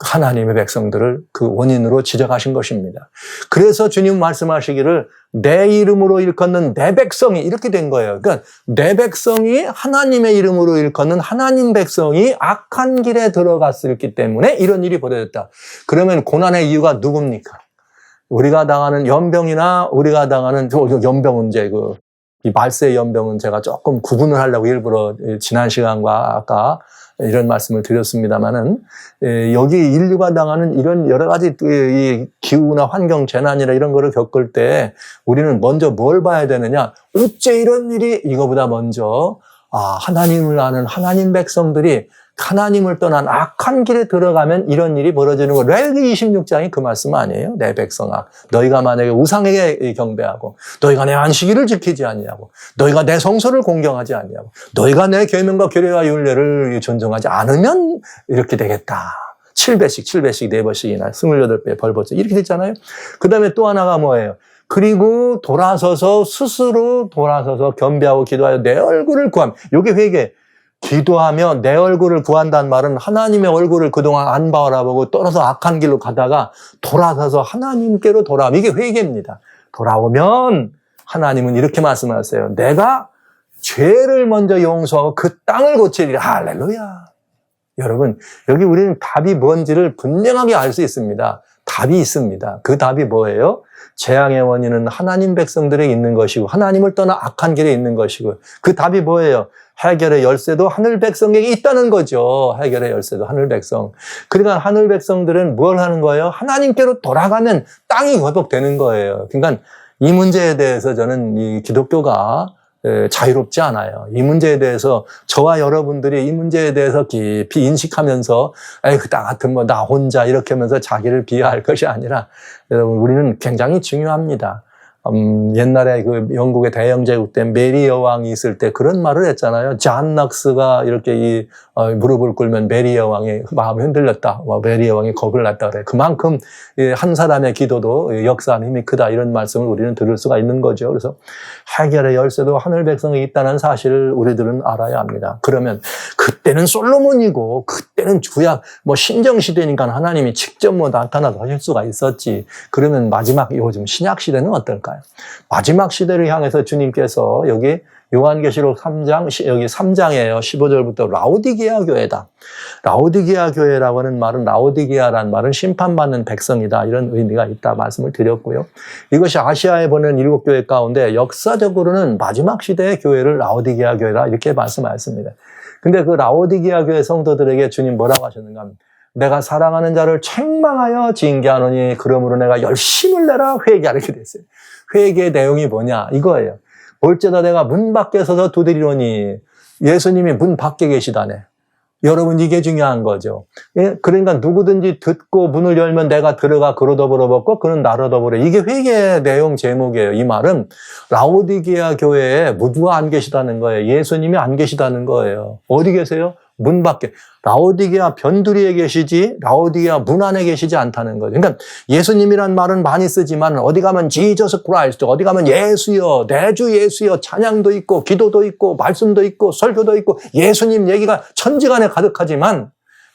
하나님의 백성들을 그 원인으로 지적하신 것입니다. 그래서 주님 말씀하시기를 내 이름으로 일컫는 내 백성이 이렇게 된 거예요. 그러니까 내 백성이 하나님의 이름으로 일컫는 하나님 백성이 악한 길에 들어갔었기 때문에 이런 일이 벌어졌다. 그러면 고난의 이유가 누굽니까? 우리가 당하는 연병이나 우리가 당하는 연병은 이제 이 말세의 연병은 제가 조금 구분을 하려고 일부러 지난 시간과 아까 이런 말씀을 드렸습니다만은 여기 인류가 당하는 이런 여러 가지 이 기후나 환경 재난이나 이런 거를 겪을 때 우리는 먼저 뭘 봐야 되느냐? 어째 이런 일이 이거보다 먼저 하나님을 아는 하나님 백성들이 하나님을 떠난 악한 길에 들어가면 이런 일이 벌어지는 거. 레위기 26장이 그 말씀 아니에요? 내 백성아, 너희가 만약에 우상에게 경배하고 너희가 내 안식일을 지키지 않냐고, 너희가 내 성소를 공경하지 않냐고, 너희가 내 계명과 규례와 율례를 존중하지 않으면 이렇게 되겠다. 7배씩 4번씩이나 28배 벌벌써 이렇게 됐잖아요. 그 다음에 또 하나가 뭐예요? 그리고 스스로 돌아서서 겸비하고 기도하여 내 얼굴을 구함. 요게 회개. 기도하며 내 얼굴을 구한다는 말은 하나님의 얼굴을 그동안 안 바라보고 떨어서 악한 길로 가다가 돌아서서 하나님께로 돌아오면 이게 회개입니다. 돌아오면 하나님은 이렇게 말씀하세요. 내가 죄를 먼저 용서하고 그 땅을 고치리라. 할렐루야. 여러분, 여기 우리는 답이 뭔지를 분명하게 알 수 있습니다. 답이 있습니다. 그 답이 뭐예요? 재앙의 원인은 하나님 백성들에 있는 것이고 하나님을 떠나 악한 길에 있는 것이고 그 답이 뭐예요? 해결의 열쇠도 하늘 백성에게 있다는 거죠. 해결의 열쇠도 하늘 백성. 그러니까 하늘 백성들은 뭘 하는 거예요? 하나님께로 돌아가면 땅이 회복되는 거예요. 그러니까 이 문제에 대해서 저는 이 기독교가 자유롭지 않아요. 이 문제에 대해서 저와 여러분들이 이 문제에 대해서 깊이 인식하면서 나 같은 나 혼자 이렇게 하면서 자기를 비하할 것이 아니라 여러분 우리는 굉장히 중요합니다. 옛날에 그 영국의 대영제국 때 메리 여왕이 있을 때 그런 말을 했잖아요. 잔 넉스가 이렇게 무릎을 꿇으면 메리 여왕이 마음이 흔들렸다. 메리 여왕이 겁을 났다 그래. 그만큼 한 사람의 기도도 역사하는 힘이 크다. 이런 말씀을 우리는 들을 수가 있는 거죠. 그래서 해결의 열쇠도 하늘 백성에 있다는 사실을 우리들은 알아야 합니다. 그러면 그때는 솔로몬이고 그때는 구약 신정 시대니까 하나님이 직접 나타나서 하실 수가 있었지. 그러면 마지막 요즘 신약 시대는 어떨까요? 마지막 시대를 향해서 주님께서 여기 요한계시록 3장, 여기 3장이에요. 15절부터 라오디게아 교회다. 라오디게아 교회라고 하는 말은, 라오디게아라는 말은 심판받는 백성이다. 이런 의미가 있다 말씀을 드렸고요. 이것이 아시아에 보낸 7교회 가운데 역사적으로는 마지막 시대의 교회를 라오디게아 교회라 이렇게 말씀하셨습니다. 근데 그 라오디게아 교회 성도들에게 주님 뭐라고 하셨는가 하면 내가 사랑하는 자를 책망하여 징계하노니 그러므로 내가 열심을 내라 회개하라 이렇게 됐어요. 회개의 내용이 뭐냐 이거예요. 볼지어다 내가 문 밖에 서서 두드리노니 예수님이 문 밖에 계시다네. 여러분 이게 중요한 거죠. 그러니까 누구든지 듣고 문을 열면 내가 들어가 그로 더불어 먹고 그는 나로 더불어. 이게 회개의 내용 제목이에요. 이 말은 라오디게아 교회에 누가 안 계시다는 거예요. 예수님이 안 계시다는 거예요. 어디 계세요? 문 밖에. 라오디게아 변두리에 계시지 라오디게아 문 안에 계시지 않다는 거죠. 그러니까 예수님이란 말은 많이 쓰지만 어디 가면 지저스 크라이스트, 어디 가면 예수여, 내 주 예수여 찬양도 있고 기도도 있고 말씀도 있고 설교도 있고 예수님 얘기가 천지간에 가득하지만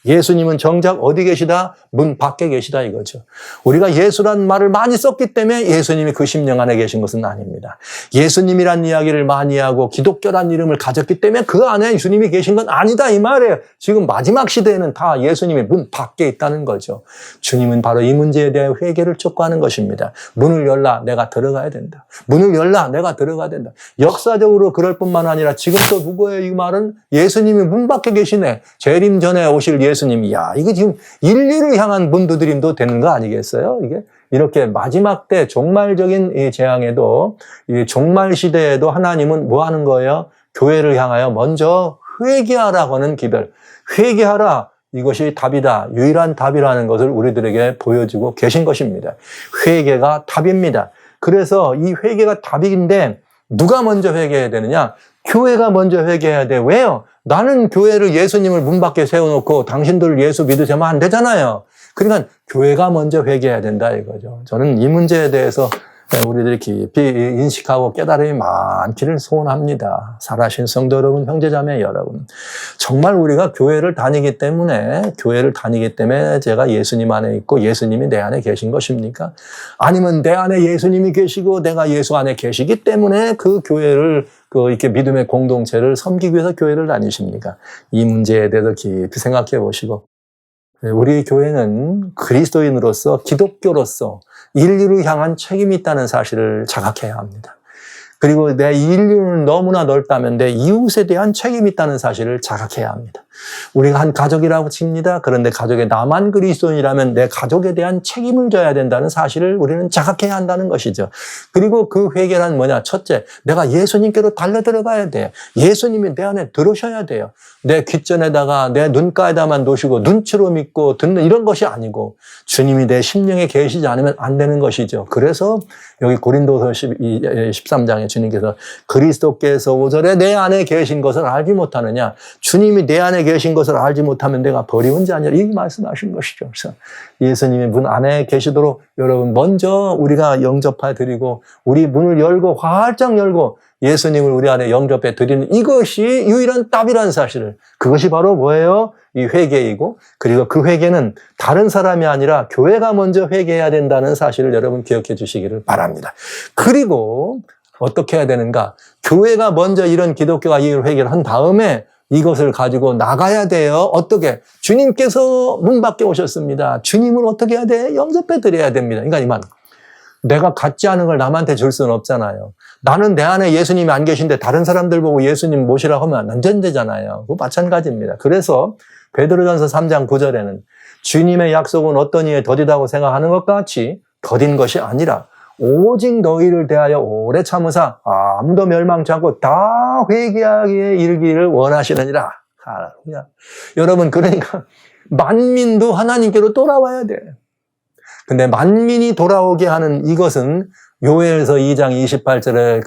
예수님은 정작 어디 계시다? 문 밖에 계시다 이거죠. 우리가 예수란 말을 많이 썼기 때문에 예수님이 그 심령 안에 계신 것은 아닙니다. 예수님이란 이야기를 많이 하고 기독교란 이름을 가졌기 때문에 그 안에 예수님이 계신 건 아니다 이 말이에요. 지금 마지막 시대에는 다 예수님이 문 밖에 있다는 거죠. 주님은 바로 이 문제에 대한 회개를 촉구하는 것입니다. 문을 열라 내가 들어가야 된다. 문을 열라 내가 들어가야 된다. 역사적으로 그럴 뿐만 아니라 지금 또 누구예요? 이 말은 예수님이 문 밖에 계시네. 재림 전에 오실 예수님. 야, 이거 지금 인류를 향한 문두드림도 되는 거 아니겠어요? 이게 이렇게 마지막 때 종말적인 이 재앙에도 이 종말 시대에도 하나님은 뭐 하는 거예요? 교회를 향하여 먼저 회개하라고 하는 기별. 회개하라. 이것이 답이다. 유일한 답이라는 것을 우리들에게 보여주고 계신 것입니다. 회개가 답입니다. 그래서 이 회개가 답인데 누가 먼저 회개해야 되느냐? 교회가 먼저 회개해야 돼. 왜요? 나는 교회를 예수님을 문 밖에 세워놓고 당신들 예수 믿으시면 안 되잖아요. 그러니까 교회가 먼저 회개해야 된다 이거죠. 저는 이 문제에 대해서 우리들이 깊이 인식하고 깨달음이 많기를 소원합니다. 살아신 성도 여러분, 형제자매 여러분. 정말 우리가 교회를 다니기 때문에 제가 예수님 안에 있고 예수님이 내 안에 계신 것입니까? 아니면 내 안에 예수님이 계시고 내가 예수 안에 계시기 때문에 그 교회를 이렇게 믿음의 공동체를 섬기기 위해서 교회를 다니십니까? 이 문제에 대해서 깊이 생각해 보시고 우리 교회는 그리스도인으로서 기독교로서 인류를 향한 책임이 있다는 사실을 자각해야 합니다. 그리고 내 인류는 너무나 넓다면 내 이웃에 대한 책임이 있다는 사실을 자각해야 합니다. 우리가 한 가족이라고 칩니다. 그런데 가족에 나만 그리스도인이라면 내 가족에 대한 책임을 져야 된다는 사실을 우리는 자각해야 한다는 것이죠. 그리고 그 회개란 뭐냐? 첫째, 내가 예수님께로 달려들어가야 돼요. 예수님이 내 안에 들어오셔야 돼요. 내 귓전에다가 내 눈가에다만 놓으시고 눈치로 믿고 듣는 이런 것이 아니고 주님이 내 심령에 계시지 않으면 안 되는 것이죠. 그래서 여기 고린도서 13장에 주님께서 그리스도께서 5절에 내 안에 계신 것을 알지 못하느냐? 주님이 내 안에 계신 것을 알지 못하면 내가 버리운 자 아니라 이 말씀하신 것이죠. 그래서 예수님이 문 안에 계시도록 여러분 먼저 우리가 영접해 드리고 우리 문을 열고 활짝 열고 예수님을 우리 안에 영접해 드리는 이것이 유일한 답이라는 사실을 그것이 바로 뭐예요? 이 회개이고 그리고 그 회개는 다른 사람이 아니라 교회가 먼저 회개해야 된다는 사실을 여러분 기억해 주시기를 바랍니다. 그리고 어떻게 해야 되는가? 교회가 먼저 이런 기독교가 이 회개를 한 다음에 이것을 가지고 나가야 돼요. 어떻게? 주님께서 문 밖에 오셨습니다. 주님을 어떻게 해야 돼? 영접해 드려야 됩니다. 그러니까 이 말. 내가 갖지 않은 걸 남한테 줄 수는 없잖아요. 나는 내 안에 예수님이 안 계신데 다른 사람들 보고 예수님 모시라고 하면 안 된다잖아요. 그거 마찬가지입니다. 그래서 베드로전서 3장 9절에는 주님의 약속은 어떤 이에 더디다고 생각하는 것 같이 더딘 것이 아니라 오직 너희를 대하여 오래 참으사 아무도 멸망치 않고 다 회개하기에 이르기를 원하시느니라. 할렐루야. 여러분 그러니까 만민도 하나님께로 돌아와야 돼. 근데 만민이 돌아오게 하는 이것은 요엘서 2장 28절에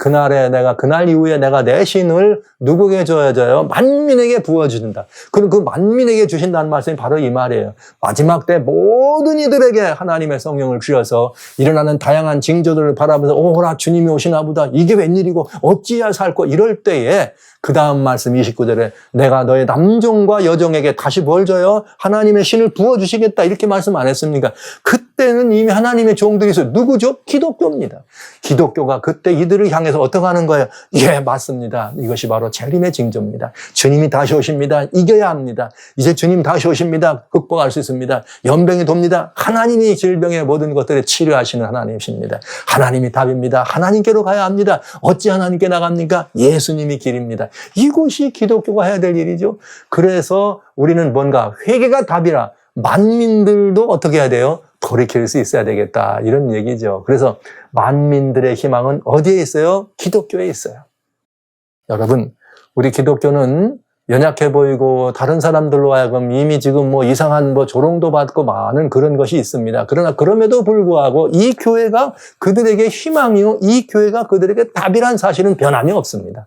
그날 이후에 내가 내 신을 누구에게 줘야져요? 만민에게 부어주는다. 그럼 그 만민에게 주신다는 말씀이 바로 이 말이에요. 마지막 때 모든 이들에게 하나님의 성령을 주셔서 일어나는 다양한 징조들을 바라보면서 오라 주님이 오시나 보다. 이게 웬일이고 어찌해야 살고 이럴 때에 그 다음 말씀 29절에 내가 너의 남종과 여종에게 다시 뭘 줘요? 하나님의 신을 부어주시겠다 이렇게 말씀 안 했습니까? 그때는 이미 하나님의 종들이 있어요. 누구죠? 기독교입니다. 기독교가 그때 이들을 향해서 어떻게 하는 거예요? 예, 맞습니다. 이것이 바로 재림의 징조입니다. 주님이 다시 오십니다. 이겨야 합니다. 이제 주님 다시 오십니다. 극복할 수 있습니다. 연병이 돕니다. 하나님이 질병의 모든 것들을 치료하시는 하나님이십니다. 하나님이 답입니다. 하나님께로 가야 합니다. 어찌 하나님께 나갑니까? 예수님이 길입니다. 이것이 기독교가 해야 될 일이죠. 그래서 우리는 뭔가 회개가 답이라 만민들도 어떻게 해야 돼요? 돌이킬 수 있어야 되겠다. 이런 얘기죠. 그래서 만민들의 희망은 어디에 있어요? 기독교에 있어요. 여러분, 우리 기독교는 연약해 보이고 다른 사람들로 하여금 이미 지금 이상한 조롱도 받고 많은 그런 것이 있습니다. 그러나 그럼에도 불구하고 이 교회가 그들에게 희망이요. 이 교회가 그들에게 답이란 사실은 변함이 없습니다.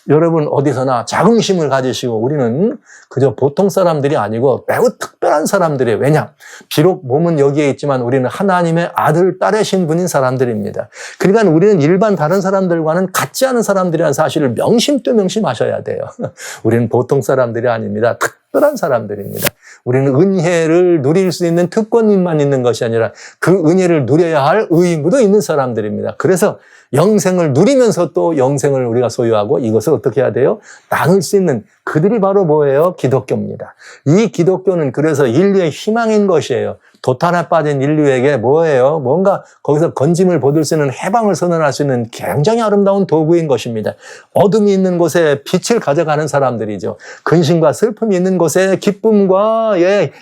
여러분 어디서나 자긍심을 가지시고 우리는 그저 보통 사람들이 아니고 매우 특별한 사람들이에요. 왜냐? 비록 몸은 여기에 있지만 우리는 하나님의 아들, 딸이신 분인 사람들입니다. 그러니까 우리는 일반 다른 사람들과는 같지 않은 사람들이라는 사실을 명심하셔야 돼요. 우리는 보통 사람들이 아닙니다. 특별한 사람들입니다. 우리는 은혜를 누릴 수 있는 특권만 있는 것이 아니라 그 은혜를 누려야 할 의무도 있는 사람들입니다. 그래서 영생을 누리면서 또 영생을 우리가 소유하고 이것을 어떻게 해야 돼요? 나눌 수 있는 그들이 바로 뭐예요? 기독교입니다. 이 기독교는 그래서 인류의 희망인 것이에요. 도탄에 빠진 인류에게 뭐예요? 뭔가 거기서 건짐을 보들 수 있는 해방을 선언할 수 있는 굉장히 아름다운 도구인 것입니다. 어둠이 있는 곳에 빛을 가져가는 사람들이죠. 근심과 슬픔이 있는 곳에 기쁨과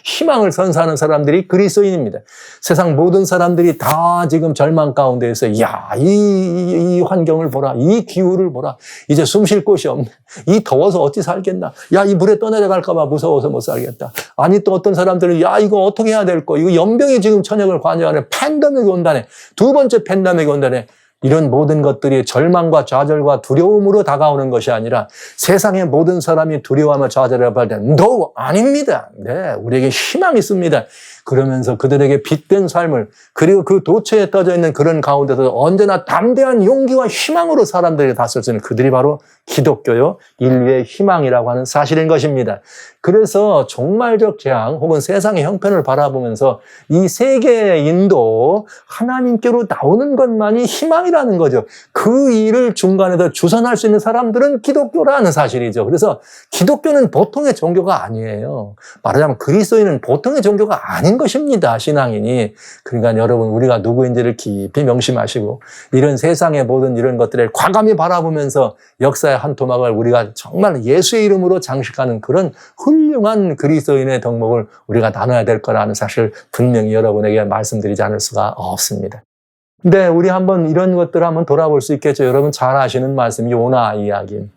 희망을 선사하는 사람들이 그리스도인입니다. 세상 모든 사람들이 다 지금 절망 가운데 있어. 이 환경을 보라. 이 기후를 보라. 이제 숨 쉴 곳이 없네. 이 더워서 어찌 살겠나. 이 물에 떠내려갈까 봐 무서워서 못 살겠다. 아니 또 어떤 사람들은 이거 어떻게 해야 될 거. 이거 연병이 지금 천역을 관여하네. 팬데믹이 온다네. 두 번째 팬데믹이 온다네. 이런 모든 것들이 절망과 좌절과 두려움으로 다가오는 것이 아니라 세상의 모든 사람이 두려워하며 좌절할 때는 No! 아닙니다. 네, 우리에게 희망이 있습니다. 그러면서 그들에게 빛된 삶을 그리고 그 도처에 떠져 있는 그런 가운데서 언제나 담대한 용기와 희망으로 사람들이 다스릴 수 있는 그들이 바로 기독교요. 인류의 희망이라고 하는 사실인 것입니다. 그래서 종말적 재앙 혹은 세상의 형편을 바라보면서 이 세계인도 하나님께로 나오는 것만이 희망이라는 거죠. 그 일을 중간에서 주선할 수 있는 사람들은 기독교라는 사실이죠. 그래서 기독교는 보통의 종교가 아니에요. 말하자면 그리스도인은 보통의 종교가 아닌 것입니다. 신앙인이. 그러니까 여러분 우리가 누구인지를 깊이 명심하시고 이런 세상의 모든 이런 것들을 과감히 바라보면서 역사의 한 토막을 우리가 정말 예수의 이름으로 장식하는 그런 훌륭한 그리스도인의 덕목을 우리가 나눠야 될 거라는 사실 분명히 여러분에게 말씀드리지 않을 수가 없습니다. 근데 우리 한번 이런 것들을 한번 돌아볼 수 있겠죠. 여러분 잘 아시는 말씀 요나 이야기.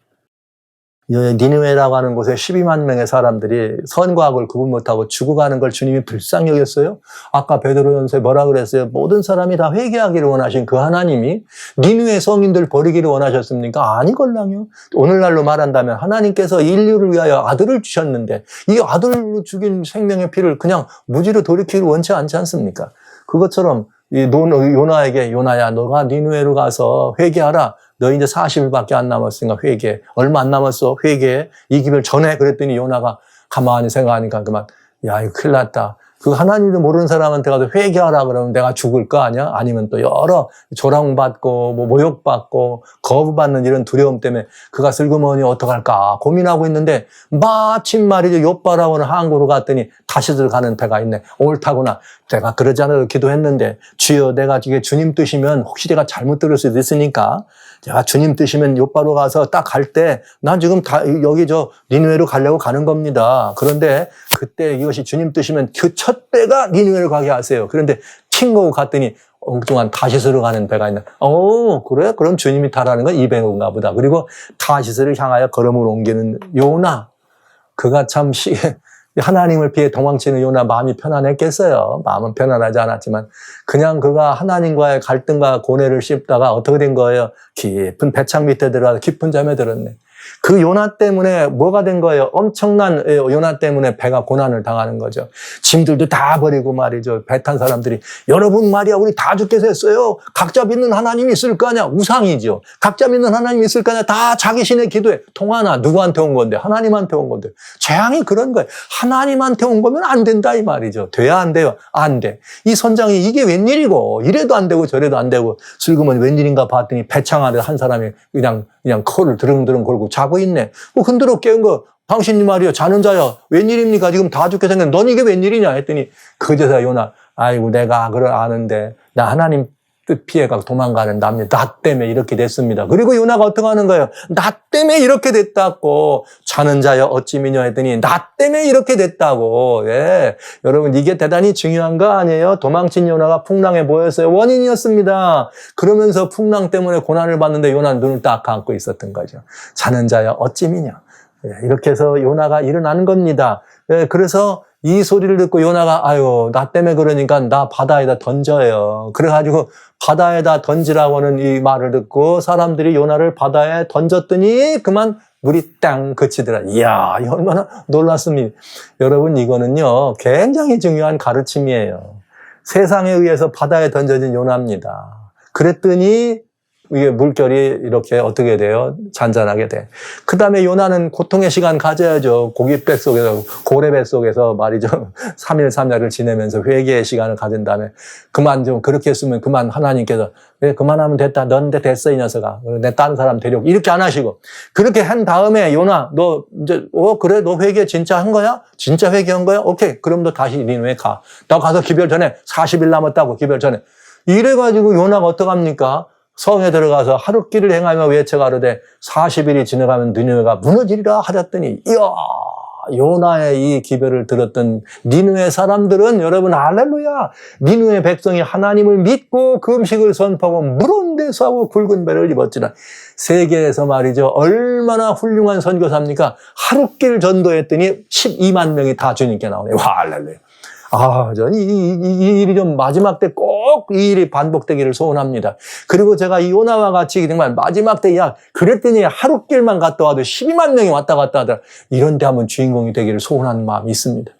니느웨라고 하는 곳에 12만 명의 사람들이 선과 악을 구분 못하고 죽어가는 걸 주님이 불쌍히 여겼어요. 아까 베드로전서에 뭐라 그랬어요? 모든 사람이 다 회개하기를 원하신 그 하나님이 니느웨 성인들 버리기를 원하셨습니까? 아니걸랑요. 오늘날로 말한다면 하나님께서 인류를 위하여 아들을 주셨는데 이 아들로 죽인 생명의 피를 그냥 무지로 돌이키기를 원치 않지 않습니까? 그것처럼 요나에게 요나야 너가 니느웨로 가서 회개하라. 너 이제 40일밖에 안 남았으니까 회개해. 얼마 안 남았어. 회개해. 이기를 전해. 그랬더니 요나가 가만히 생각하니까 그만 이거 큰일 났다. 그 하나님도 모르는 사람한테 가서 회개하라 그러면 내가 죽을 거 아니야? 아니면 또 여러 조롱받고 모욕받고 거부받는 이런 두려움 때문에 그가 슬그머니 어떡할까 고민하고 있는데 마침 말이죠. 욥바라고는 항구로 갔더니 다시들 가는 배가 있네. 옳다구나. 내가 그러지 않아도 기도했는데 주여 내가 이게 주님 뜻이면 혹시 내가 잘못 들을 수도 있으니까 제가 주님 뜻이면 욥바로 가서 딱 갈 때 난 지금 여기 니느웨로 가려고 가는 겁니다. 그런데 그때 이것이 주님 뜻이면 그 첫 배가 니느웨로 가게 하세요. 그런데 튕고 갔더니 엉뚱한 다시스로 가는 배가 있네. 그래? 그럼 주님이 타라는 건 이 배인가 보다. 그리고 다시스를 향하여 걸음을 옮기는 요나. 그가 참 하나님을 피해 도망치는 요나 마음이 편안했겠어요. 마음은 편안하지 않았지만 그냥 그가 하나님과의 갈등과 고뇌를 씹다가 어떻게 된 거예요? 깊은 배창 밑에 들어가서 깊은 잠에 들었네. 그 요나 때문에 뭐가 된 거예요? 엄청난 요나 때문에 배가 고난을 당하는 거죠. 짐들도 다 버리고 말이죠. 배 탄 사람들이 여러분 말이야 우리 다 죽게 됐어요. 각자 믿는 하나님이 있을 거 아니야. 우상이죠. 각자 믿는 하나님이 있을 거 아니야. 다 자기 신의 기도에 통하나 누구한테 온 건데? 하나님한테 온 건데. 재앙이 그런 거예요. 하나님한테 온 거면 안 된다 이 말이죠. 돼야 안 돼요? 안 돼. 이 선장이 이게 웬일이고 이래도 안 되고 저래도 안 되고 슬그머니 웬일인가 봤더니 배창 안에 한 사람이 그냥 코를 드릉드릉 걸고 자고 있네. 흔들어 깨운 거 당신이 말이요 자는 자야 웬일입니까? 지금 다 죽게 생겼는데 넌 이게 웬일이냐 했더니 그제서 요나 아이고 내가 그걸 아는데 나 하나님 뜻 피해가 도망가는 남녀 나 때문에 이렇게 됐습니다. 그리고 요나가 어떻게 하는 거예요? 나 때문에 이렇게 됐다고 자는 자여 어찌 미냐 했더니 나 때문에 이렇게 됐다고. 예, 여러분 이게 대단히 중요한 거 아니에요? 도망친 요나가 풍랑에 뭐였어요? 원인이었습니다. 그러면서 풍랑 때문에 고난을 받는데 요나는 눈을 딱 감고 있었던 거죠. 자는 자여 어찌 미냐. 예, 이렇게 해서 요나가 일어나는 겁니다. 예, 그래서 이 소리를 듣고 요나가 아유 나 때문에 그러니까 나 바다에다 던져요. 그래가지고 바다에다 던지라고 하는 이 말을 듣고 사람들이 요나를 바다에 던졌더니 그만 물이 땅 그치더라. 이야 얼마나 놀랐습니다. 여러분 이거는요 굉장히 중요한 가르침이에요. 세상에 의해서 바다에 던져진 요나입니다. 그랬더니 이게 물결이 이렇게 어떻게 돼요? 잔잔하게 돼. 그 다음에 요나는 고통의 시간 가져야죠. 고기 뱃속에서, 고래 뱃속에서 말이죠. 3일 3야를 지내면서 회개의 시간을 가진 다음에 그만 좀 그렇게 했으면 그만 하나님께서 왜 그만하면 됐다. 넌데 됐어 이 녀석아. 내 다른 사람 데려오고 이렇게 안 하시고 그렇게 한 다음에 요나 너 이제 그래 너 회개 진짜 한 거야? 진짜 회개한 거야? 오케이. 그럼 너 다시 니느웨 가. 나 가서 기별 전에 40일 남았다고 기별 전에. 이래가지고 요나가 어떡합니까? 성에 들어가서 하룻길을 행하며 외쳐가로되 40일이 지나가면 니느웨가 무너지리라 하셨더니 이야 요나의 이 기별을 들었던 니느웨 사람들은 여러분 할렐루야 니느웨 백성이 하나님을 믿고 금식을 선포하고 물온 데서 하고 굵은 배를 입었지라 세계에서 말이죠 얼마나 훌륭한 선교사입니까? 하룻길 전도했더니 12만 명이 다 주님께 나오네. 와 할렐루야. 저는 이 일이 좀 마지막 때 꼭 이 일이 반복되기를 소원합니다. 그리고 제가 이 요나와 같이 정말 마지막 때 그랬더니 하룻길만 갔다 와도 12만 명이 왔다 갔다 하더라. 이런 데 한번 주인공이 되기를 소원하는 마음이 있습니다.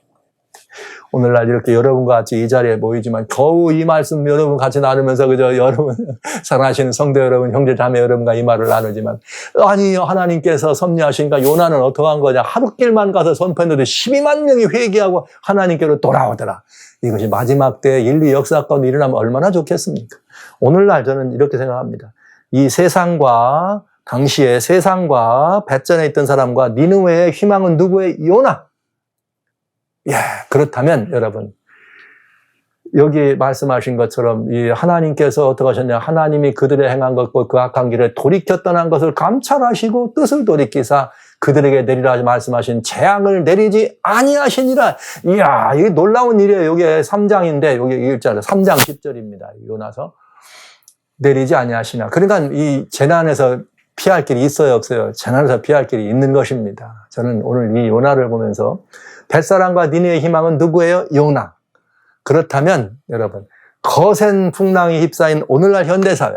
오늘날 이렇게 여러분과 같이 이 자리에 모이지만 겨우 이 말씀 여러분 같이 나누면서 그저 여러분 사랑하시는 성도 여러분 형제 자매 여러분과 이 말을 나누지만 아니 하나님께서 섭리하시니까 요나는 어떻게 한 거냐 하룻길만 가서 선포했는데 12만 명이 회개하고 하나님께로 돌아오더라. 이것이 마지막 때 인류 역사 가운데 일어나면 얼마나 좋겠습니까? 오늘날 저는 이렇게 생각합니다. 이 세상과 당시에 세상과 배전에 있던 사람과 니느웨의 희망은 누구의? 요나. 그렇다면 여러분 여기 말씀하신 것처럼 이 하나님께서 어떻게 하셨냐 하나님이 그들의 행한 것과 그 악한 길을 돌이켜 떠난 것을 감찰하시고 뜻을 돌이키사 그들에게 내리라 말씀하신 재앙을 내리지 아니하시니라. 이야 이게 놀라운 일이에요. 여기 3장인데 여기 1절 3장 10절입니다. 요나서 내리지 아니하시나. 그러니까 이 재난에서 피할 길이 있어요 없어요? 재난에서 피할 길이 있는 것입니다. 저는 오늘 이 요나를 보면서 벳사람과 니느웨의 희망은 누구예요? 요나. 그렇다면 여러분 거센 풍랑이 휩싸인 오늘날 현대사회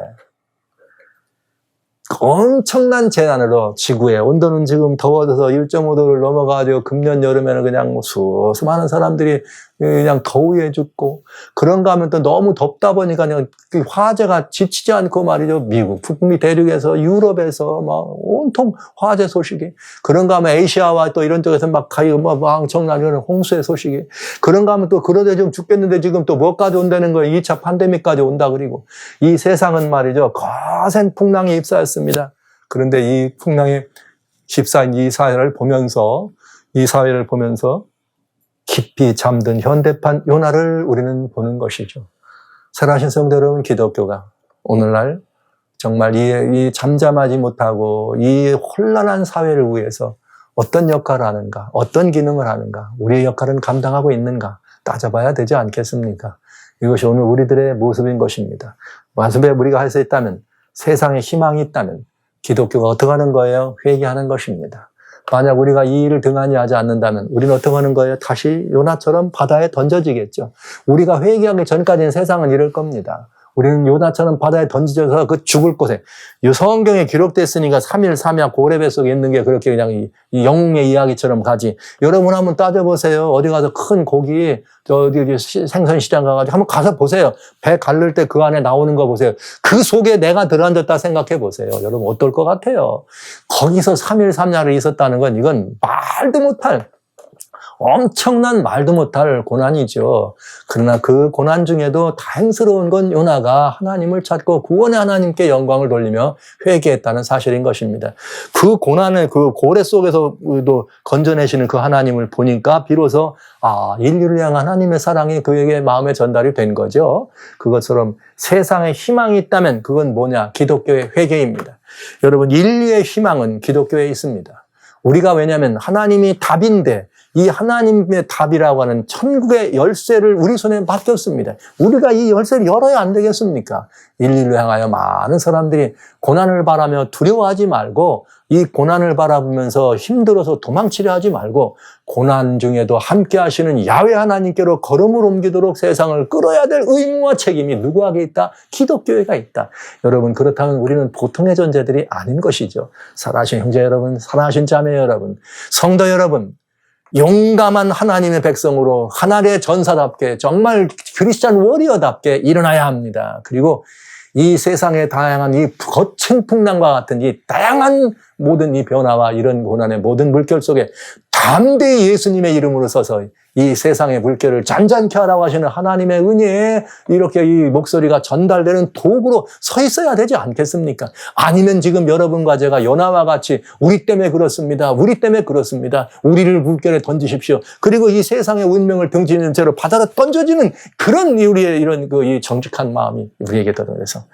엄청난 재난으로 지구의 온도는 지금 더워져서 1.5도를 넘어가지고 금년 여름에는 그냥 수많은 사람들이 그냥 더위에 죽고 그런가 하면 또 너무 덥다 보니까 그냥 화재가 지치지 않고 말이죠. 미국, 북미 대륙에서 유럽에서 막 온통 화재 소식이 그런가 하면 아시아와 또 이런 쪽에서 막 엄청난 홍수의 소식이 그런가 하면 또 그러다 좀 죽겠는데 지금 또 뭐까지 온다는 거예요. 2차 팬데믹까지 온다 그리고 이 세상은 말이죠. 거센 풍랑이 휩싸였습니다. 그런데 이 풍랑이 휩싸인 이 사회를 보면서 깊이 잠든 현대판 요나를 우리는 보는 것이죠. 사랑하신 성도 여러분, 기독교가 오늘날 정말 이 잠잠하지 못하고 이 혼란한 사회를 위해서 어떤 역할을 하는가, 어떤 기능을 하는가, 우리의 역할은 감당하고 있는가 따져봐야 되지 않겠습니까? 이것이 오늘 우리들의 모습인 것입니다. 만약에 우리가 할 수 있다면, 세상에 희망이 있다면 기독교가 어떻게 하는 거예요? 회개하는 것입니다. 만약 우리가 이 일을 등한히 하지 않는다면 우리는 어떻게 하는 거예요? 다시 요나처럼 바다에 던져지겠죠. 우리가 회개하기 전까지는 세상은 이럴 겁니다. 우리는 요나처럼 바다에 던져져서 그 죽을 곳에 이 성경에 기록됐으니까 3일 3야 고래 뱃속에 있는 게 그렇게 그냥 이 영웅의 이야기처럼 가지. 여러분 한번 따져보세요. 어디 가서 큰 고기 어디 생선시장 가가지고 한번 가서 보세요. 배 갈를 때 그 안에 나오는 거 보세요. 그 속에 내가 들어앉았다 생각해 보세요. 여러분 어떨 것 같아요? 거기서 3일 3야를 있었다는 건 이건 말도 못할 엄청난 말도 못할 고난이죠. 그러나 그 고난 중에도 다행스러운 건 요나가 하나님을 찾고 구원의 하나님께 영광을 돌리며 회개했다는 사실인 것입니다. 그 고난을 그 고래 속에서도 건져내시는 그 하나님을 보니까 비로소 인류를 향한 하나님의 사랑이 그에게 마음에 전달이 된 거죠. 그것처럼 세상에 희망이 있다면 그건 뭐냐? 기독교의 회개입니다. 여러분 인류의 희망은 기독교에 있습니다. 우리가 왜냐하면 하나님이 답인데 이 하나님의 답이라고 하는 천국의 열쇠를 우리 손에 맡겼습니다. 우리가 이 열쇠를 열어야 안 되겠습니까? 인류를 향하여 많은 사람들이 고난을 바라며 두려워하지 말고 이 고난을 바라보면서 힘들어서 도망치려 하지 말고 고난 중에도 함께 하시는 야훼 하나님께로 걸음을 옮기도록 세상을 끌어야 될 의무와 책임이 누구에게 있다? 기독교회가 있다. 여러분 그렇다면 우리는 보통의 존재들이 아닌 것이죠. 사랑하신 형제 여러분, 사랑하신 자매 여러분, 성도 여러분, 용감한 하나님의 백성으로 하나님의 전사답게 정말 크리스찬 워리어답게 일어나야 합니다. 그리고 이 세상의 다양한 이 거친 풍랑과 같은 이 다양한 모든 이 변화와 이런 고난의 모든 물결 속에 담대히 예수님의 이름으로 서서 이 세상의 물결을 잔잔케 하라고 하시는 하나님의 은혜에 이렇게 이 목소리가 전달되는 도구로 서 있어야 되지 않겠습니까? 아니면 지금 여러분과 제가 요나와 같이 우리 때문에 그렇습니다. 우리 때문에 그렇습니다. 우리를 물결에 던지십시오. 그리고 이 세상의 운명을 등지는 채로 바다로 던져지는 그런 우리의 이런 이 정직한 마음이 우리에게 들어서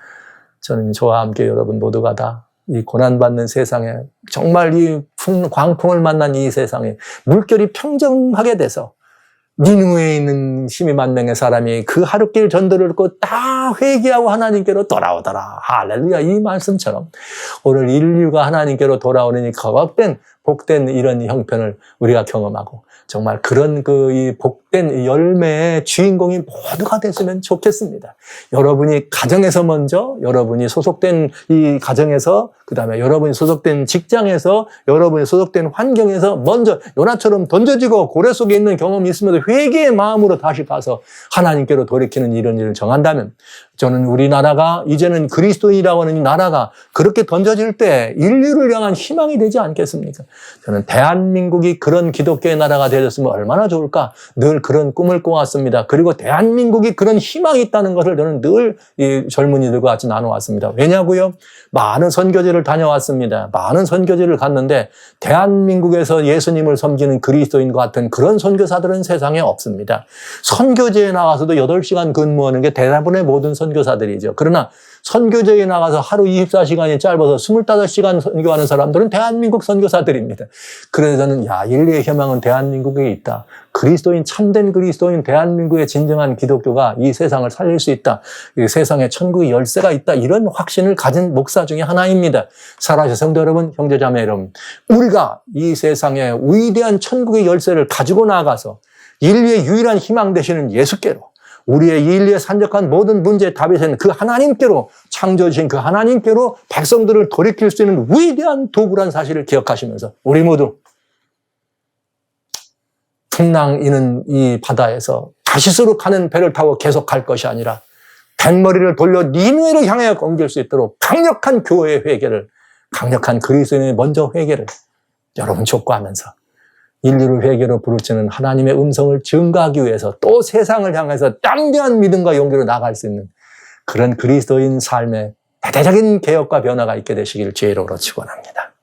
저는 저와 함께 여러분 모두가 다 이 고난받는 세상에 정말 이 광풍을 만난 이 세상에 물결이 평정하게 돼서 니느웨에 있는 12만 명의 사람이 그 하룻길 전도를 듣고 다 회개하고 하나님께로 돌아오더라. 할렐루야. 이 말씀처럼 오늘 인류가 하나님께로 돌아오는 이 복된 이런 형편을 우리가 경험하고 정말 그런 이 복된 열매의 주인공이 모두가 됐으면 좋겠습니다. 여러분이 가정에서 먼저, 여러분이 소속된 이 가정에서, 그 다음에 여러분이 소속된 직장에서, 여러분이 소속된 환경에서 먼저 요나처럼 던져지고 고래 속에 있는 경험이 있으면서 회개의 마음으로 다시 가서 하나님께로 돌이키는 이런 일을 정한다면 저는 우리나라가 이제는 그리스도인이라고 하는 이 나라가 그렇게 던져질 때 인류를 향한 희망이 되지 않겠습니까? 저는 대한민국이 그런 기독교의 나라가 되었으면 얼마나 좋을까? 늘 그런 꿈을 꿔왔습니다. 그리고 대한민국이 그런 희망이 있다는 것을 저는 늘 이 젊은이들과 같이 나눠왔습니다. 왜냐고요? 많은 선교지를 다녀왔습니다. 많은 선교지를 갔는데 대한민국에서 예수님을 섬기는 그리스도인과 같은 그런 선교사들은 세상에 없습니다. 선교지에 나가서도 8시간 근무하는 게 대부분의 모든 선교사들이죠. 그러나 선교지에 나가서 하루 24시간이 짧아서 25시간 선교하는 사람들은 대한민국 선교사들입니다. 그래서 저는 인류의 희망은 대한민국에 있다. 그리스도인, 참된 그리스도인, 대한민국의 진정한 기독교가 이 세상을 살릴 수 있다. 이 세상에 천국의 열쇠가 있다. 이런 확신을 가진 목사 중에 하나입니다. 사랑하는 성도 여러분, 형제자매 여러분, 우리가 이 세상에 위대한 천국의 열쇠를 가지고 나가서 인류의 유일한 희망 되시는 예수께로 우리의 인류의 산적한 모든 문제의 답이 되는 그 하나님께로 창조주신 그 하나님께로 백성들을 돌이킬 수 있는 위대한 도구란 사실을 기억하시면서 우리 모두 풍랑이는 이 바다에서 다시스로 가는 배를 타고 계속 갈 것이 아니라 뱃머리를 돌려 니느웨를 향해 옮길 수 있도록 강력한 교회의 회개를, 강력한 그리스도인의 먼저 회개를 여러분 촉구하면서 인류를 회개로 부르짖는 하나님의 음성을 증거하기 위해서 또 세상을 향해서 담대한 믿음과 용기로 나갈 수 있는 그런 그리스도인 삶의 대대적인 개혁과 변화가 있게 되시길 주의 이름으로 축원합니다.